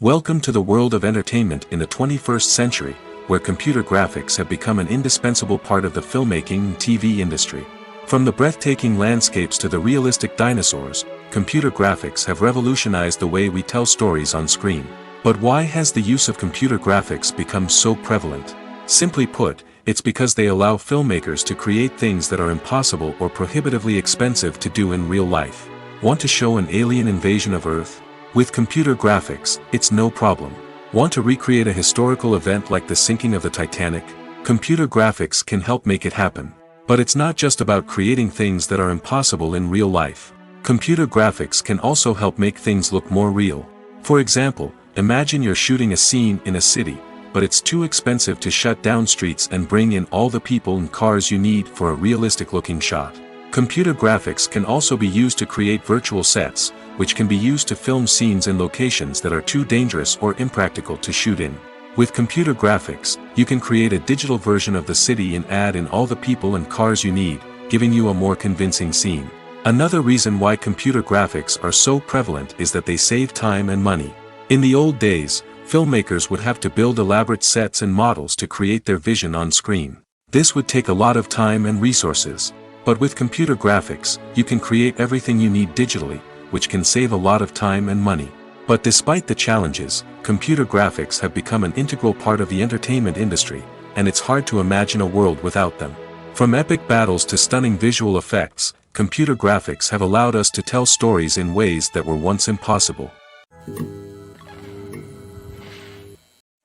Welcome to the world of entertainment in the 21st century, where computer graphics have become an indispensable part of the filmmaking and TV industry. From the breathtaking landscapes to the realistic dinosaurs, computer graphics have revolutionized the way we tell stories on screen. But why has the use of computer graphics become so prevalent? Simply put, it's because they allow filmmakers to create things that are impossible or prohibitively expensive to do in real life. Want to show an alien invasion of Earth? With computer graphics, it's no problem. Want to recreate a historical event like the sinking of the Titanic? Computer graphics can help make it happen. But it's not just about creating things that are impossible in real life. Computer graphics can also help make things look more real. For example, imagine you're shooting a scene in a city, but it's too expensive to shut down streets and bring in all the people and cars you need for a realistic-looking shot. Computer graphics can also be used to create virtual sets, which can be used to film scenes in locations that are too dangerous or impractical to shoot in. With computer graphics, you can create a digital version of the city and add in all the people and cars you need, giving you a more convincing scene. Another reason why computer graphics are so prevalent is that they save time and money. In the old days, filmmakers would have to build elaborate sets and models to create their vision on screen. This would take a lot of time and resources. But with computer graphics, you can create everything you need digitally, which can save a lot of time and money. But despite the challenges, computer graphics have become an integral part of the entertainment industry, and it's hard to imagine a world without them. From epic battles to stunning visual effects, computer graphics have allowed us to tell stories in ways that were once impossible.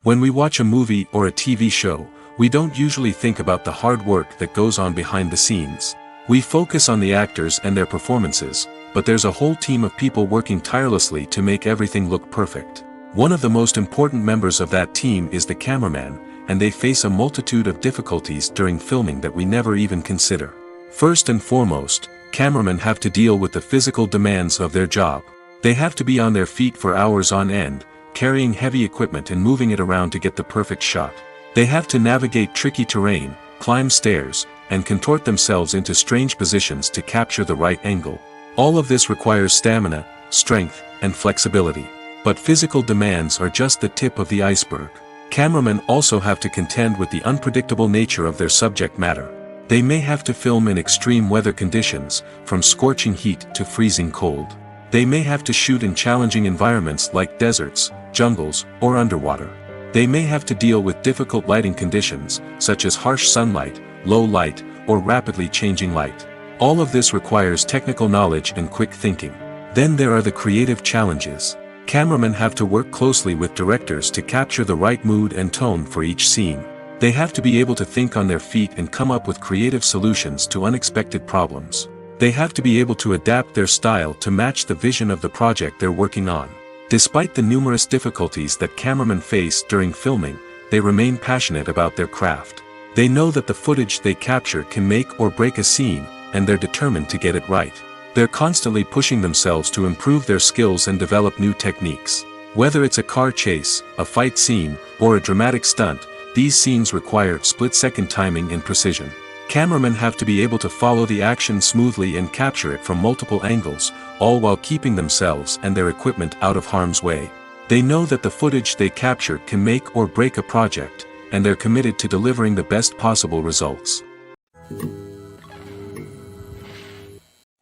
When we watch a movie or a TV show, we don't usually think about the hard work that goes on behind the scenes. We focus on the actors and their performances, but there's a whole team of people working tirelessly to make everything look perfect. One of the most important members of that team is the cameraman, and they face a multitude of difficulties during filming that we never even consider. First and foremost, cameramen have to deal with the physical demands of their job. They have to be on their feet for hours on end, carrying heavy equipment and moving it around to get the perfect shot. They have to navigate tricky terrain, climb stairs, and contort themselves into strange positions to capture the right angle. All of this requires stamina, strength, and flexibility. But physical demands are just the tip of the iceberg. Cameramen also have to contend with the unpredictable nature of their subject matter. They may have to film in extreme weather conditions, from scorching heat to freezing cold. They may have to shoot in challenging environments like deserts, jungles, or underwater. They may have to deal with difficult lighting conditions, such as harsh sunlight, low light, or rapidly changing light. All of this requires technical knowledge and quick thinking. Then there are the creative challenges. Cameramen have to work closely with directors to capture the right mood and tone for each scene. They have to be able to think on their feet and come up with creative solutions to unexpected problems. They have to be able to adapt their style to match the vision of the project they're working on. Despite the numerous difficulties that cameramen face during filming, they remain passionate about their craft. They know that the footage they capture can make or break a scene, and they're determined to get it right. They're constantly pushing themselves to improve their skills and develop new techniques. Whether it's a car chase, a fight scene, or a dramatic stunt, these scenes require split-second timing and precision. Cameramen have to be able to follow the action smoothly and capture it from multiple angles, all while keeping themselves and their equipment out of harm's way. They know that the footage they capture can make or break a project, and they're committed to delivering the best possible results.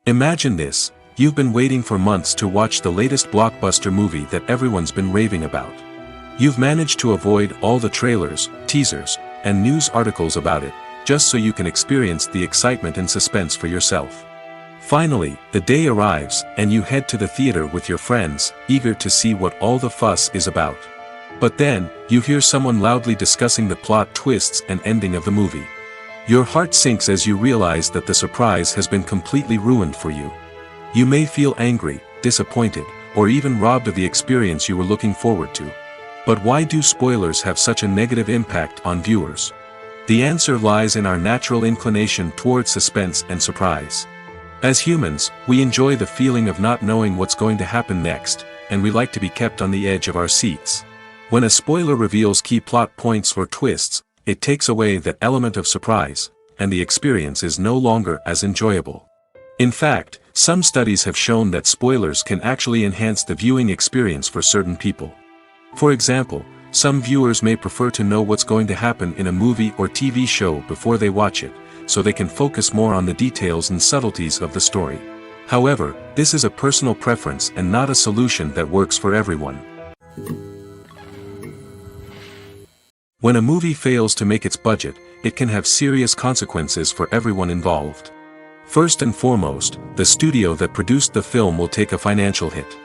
Imagine this: you've been waiting for months to watch the latest blockbuster movie that everyone's been raving about. You've managed to avoid all the trailers, teasers, and news articles about it, just so you can experience the excitement and suspense for yourself. Finally, the day arrives, and you head to the theater with your friends, eager to see what all the fuss is about. But then, you hear someone loudly discussing the plot twists and ending of the movie. Your heart sinks as you realize that the surprise has been completely ruined for you. You may feel angry, disappointed, or even robbed of the experience you were looking forward to. But why do spoilers have such a negative impact on viewers? The answer lies in our natural inclination towards suspense and surprise. As humans, we enjoy the feeling of not knowing what's going to happen next, and we like to be kept on the edge of our seats. When a spoiler reveals key plot points or twists, it takes away that element of surprise, and the experience is no longer as enjoyable. In fact, some studies have shown that spoilers can actually enhance the viewing experience for certain people. For example, some viewers may prefer to know what's going to happen in a movie or TV show before they watch it, so they can focus more on the details and subtleties of the story. However, this is a personal preference and not a solution that works for everyone. When a movie fails to make its budget, it can have serious consequences for everyone involved. First and foremost, the studio that produced the film will take a financial hit.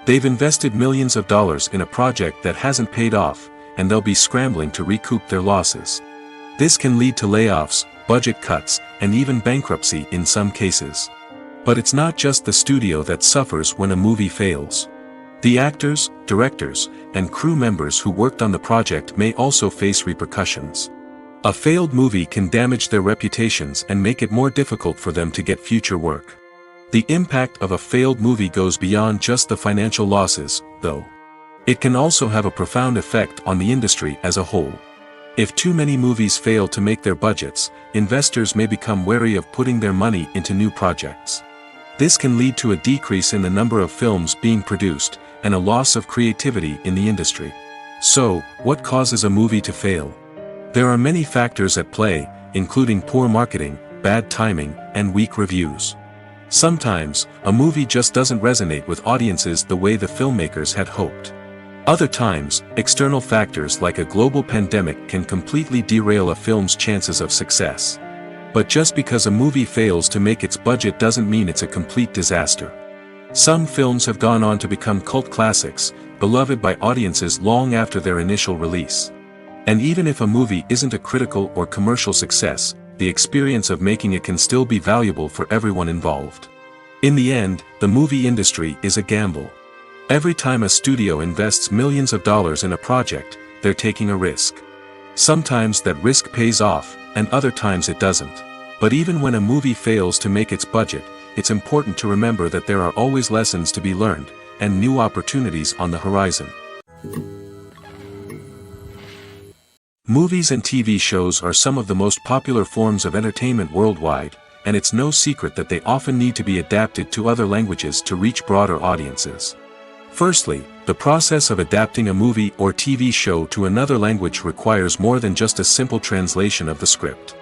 They've invested millions of dollars in a project that hasn't paid off, and they'll be scrambling to recoup their losses. This can lead to layoffs, budget cuts, and even bankruptcy in some cases. But it's not just the studio that suffers when a movie fails. The actors, directors, and crew members who worked on the project may also face repercussions. A failed movie can damage their reputations and make it more difficult for them to get future work. The impact of a failed movie goes beyond just the financial losses, though. It can also have a profound effect on the industry as a whole. If too many movies fail to make their budgets, investors may become wary of putting their money into new projects. This can lead to a decrease in the number of films being produced, and a loss of creativity in the industry. So, what causes a movie to fail? There are many factors at play, including poor marketing, bad timing, and weak reviews. Sometimes, a movie just doesn't resonate with audiences the way the filmmakers had hoped. Other times, external factors like a global pandemic can completely derail a film's chances of success. But just because a movie fails to make its budget doesn't mean it's a complete disaster. Some films have gone on to become cult classics, beloved by audiences long after their initial release. And even if a movie isn't a critical or commercial success, the experience of making it can still be valuable for everyone involved. In the end, the movie industry is a gamble. Every time a studio invests millions of dollars in a project, they're taking a risk. Sometimes that risk pays off, and other times it doesn't. But even when a movie fails to make its budget, it's important to remember that there are always lessons to be learned, and new opportunities on the horizon. Movies and TV shows are some of the most popular forms of entertainment worldwide, and it's no secret that they often need to be adapted to other languages to reach broader audiences. Firstly, the process of adapting a movie or TV show to another language requires more than just a simple translation of the script.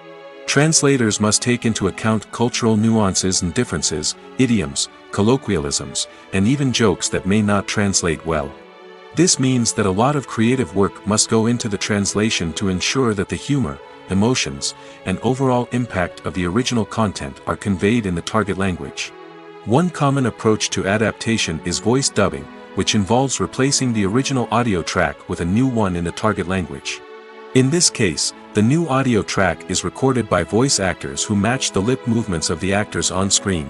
Translators must take into account cultural nuances and differences, idioms, colloquialisms, and even jokes that may not translate well. This means that a lot of creative work must go into the translation to ensure that the humor, emotions, and overall impact of the original content are conveyed in the target language. One common approach to adaptation is voice dubbing, which involves replacing the original audio track with a new one in the target language. In this case, the new audio track is recorded by voice actors who match the lip movements of the actors on screen.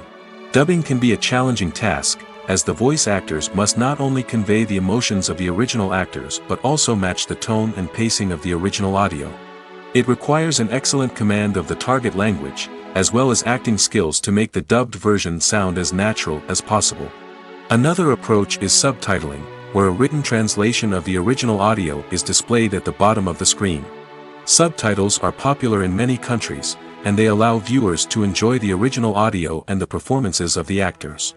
Dubbing can be a challenging task, as the voice actors must not only convey the emotions of the original actors but also match the tone and pacing of the original audio. It requires an excellent command of the target language, as well as acting skills to make the dubbed version sound as natural as possible. Another approach is subtitling, where a written translation of the original audio is displayed at the bottom of the screen. Subtitles are popular in many countries, and they allow viewers to enjoy the original audio and the performances of the actors.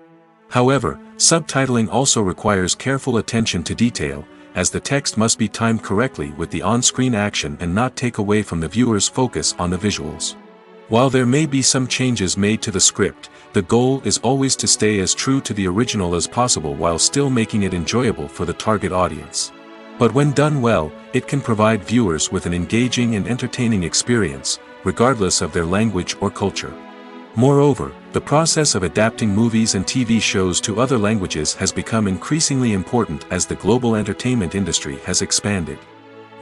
However, subtitling also requires careful attention to detail, as the text must be timed correctly with the on-screen action and not take away from the viewer's focus on the visuals. While there may be some changes made to the script, the goal is always to stay as true to the original as possible while still making it enjoyable for the target audience. But when done well, it can provide viewers with an engaging and entertaining experience, regardless of their language or culture. Moreover, the process of adapting movies and TV shows to other languages has become increasingly important as the global entertainment industry has expanded.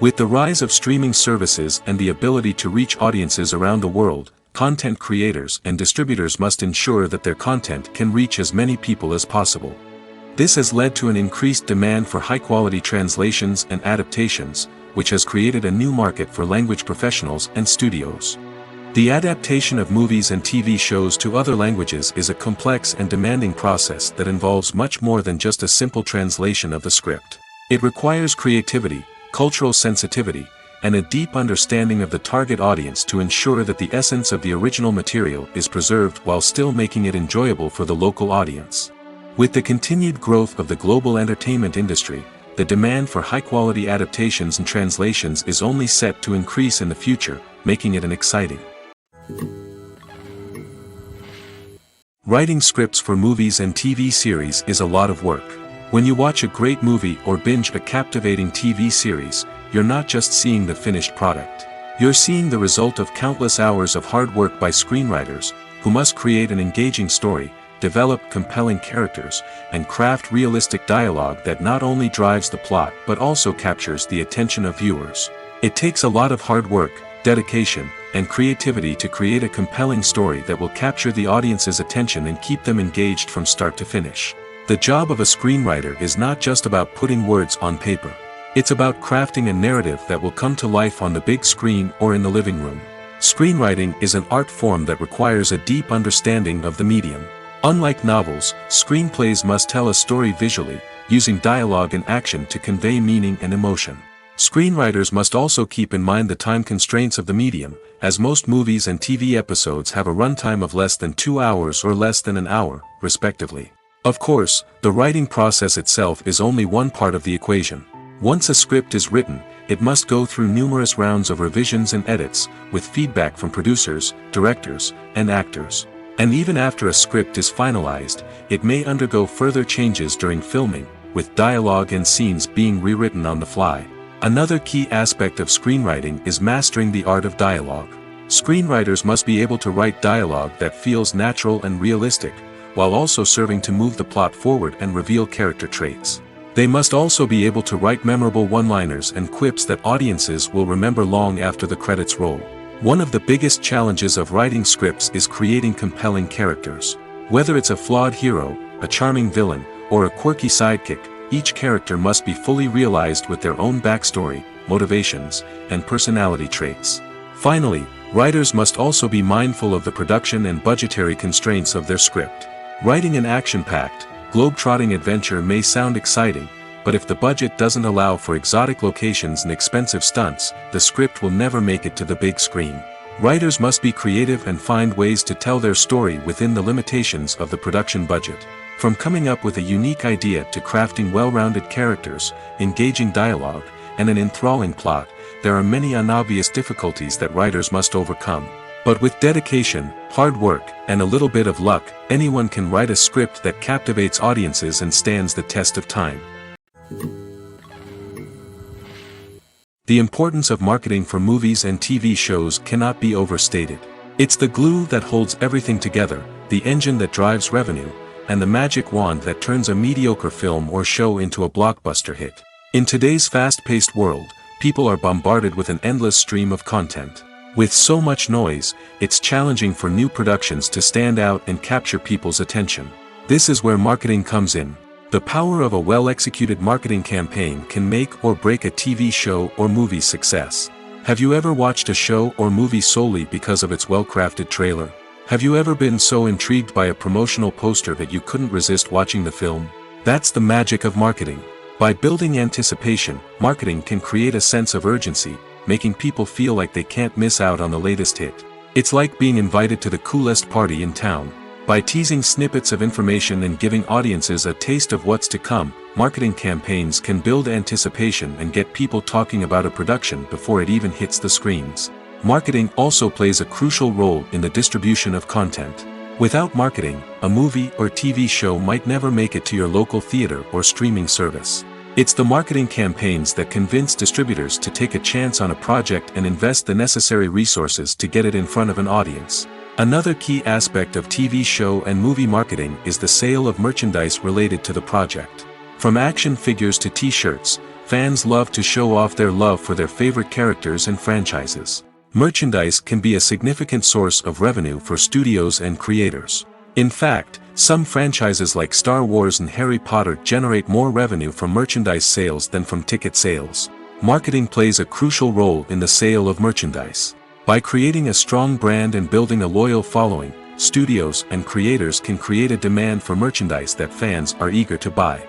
With the rise of streaming services and the ability to reach audiences around the world, content creators and distributors must ensure that their content can reach as many people as possible. This has led to an increased demand for high-quality translations and adaptations, which has created a new market for language professionals and studios. The adaptation of movies and TV shows to other languages is a complex and demanding process that involves much more than just a simple translation of the script. It requires creativity, cultural sensitivity, and a deep understanding of the target audience to ensure that the essence of the original material is preserved while still making it enjoyable for the local audience. With the continued growth of the global entertainment industry, the demand for high-quality adaptations and translations is only set to increase in the future, making it an exciting. Writing scripts for movies and TV series is a lot of work. When you watch a great movie or binge a captivating TV series, you're not just seeing the finished product. You're seeing the result of countless hours of hard work by screenwriters, who must create an engaging story, develop compelling characters, and craft realistic dialogue that not only drives the plot but also captures the attention of viewers. It takes a lot of hard work, dedication, and creativity to create a compelling story that will capture the audience's attention and keep them engaged from start to finish. The job of a screenwriter is not just about putting words on paper. It's about crafting a narrative that will come to life on the big screen or in the living room. Screenwriting is an art form that requires a deep understanding of the medium. Unlike novels, screenplays must tell a story visually, using dialogue and action to convey meaning and emotion. Screenwriters must also keep in mind the time constraints of the medium, as most movies and TV episodes have a runtime of less than 2 hours or less than an hour, respectively. Of course, the writing process itself is only one part of the equation. Once a script is written, it must go through numerous rounds of revisions and edits, with feedback from producers, directors, and actors. And even after a script is finalized, it may undergo further changes during filming, with dialogue and scenes being rewritten on the fly. Another key aspect of screenwriting is mastering the art of dialogue. Screenwriters must be able to write dialogue that feels natural and realistic, while also serving to move the plot forward and reveal character traits. They must also be able to write memorable one-liners and quips that audiences will remember long after the credits roll. One of the biggest challenges of writing scripts is creating compelling characters. Whether it's a flawed hero, a charming villain, or a quirky sidekick, each character must be fully realized with their own backstory, motivations, and personality traits. Finally, writers must also be mindful of the production and budgetary constraints of their script. Writing an action-packed, globe-trotting adventure may sound exciting, but if the budget doesn't allow for exotic locations and expensive stunts, the script will never make it to the big screen. Writers must be creative and find ways to tell their story within the limitations of the production budget. From coming up with a unique idea to crafting well-rounded characters, engaging dialogue, and an enthralling plot, there are many unobvious difficulties that writers must overcome. But with dedication, hard work, and a little bit of luck, anyone can write a script that captivates audiences and stands the test of time. The importance of marketing for movies and TV shows cannot be overstated. It's the glue that holds everything together, the engine that drives revenue, and the magic wand that turns a mediocre film or show into a blockbuster hit. In today's fast-paced world, people are bombarded with an endless stream of content. With so much noise, it's challenging for new productions to stand out and capture people's attention. This is where marketing comes in. The power of a well-executed marketing campaign can make or break a TV show or movie's success. Have you ever watched a show or movie solely because of its well-crafted trailer? Have you ever been so intrigued by a promotional poster that you couldn't resist watching the film? That's the magic of marketing. By building anticipation, marketing can create a sense of urgency, making people feel like they can't miss out on the latest hit. It's like being invited to the coolest party in town. By teasing snippets of information and giving audiences a taste of what's to come, marketing campaigns can build anticipation and get people talking about a production before it even hits the screens. Marketing also plays a crucial role in the distribution of content. Without marketing, a movie or TV show might never make it to your local theater or streaming service. It's the marketing campaigns that convince distributors to take a chance on a project and invest the necessary resources to get it in front of an audience. Another key aspect of TV show and movie marketing is the sale of merchandise related to the project. From action figures to t-shirts, fans love to show off their love for their favorite characters and franchises. Merchandise can be a significant source of revenue for studios and creators. In fact, some franchises like Star Wars and Harry Potter generate more revenue from merchandise sales than from ticket sales. Marketing plays a crucial role in the sale of merchandise. By creating a strong brand and building a loyal following, studios and creators can create a demand for merchandise that fans are eager to buy.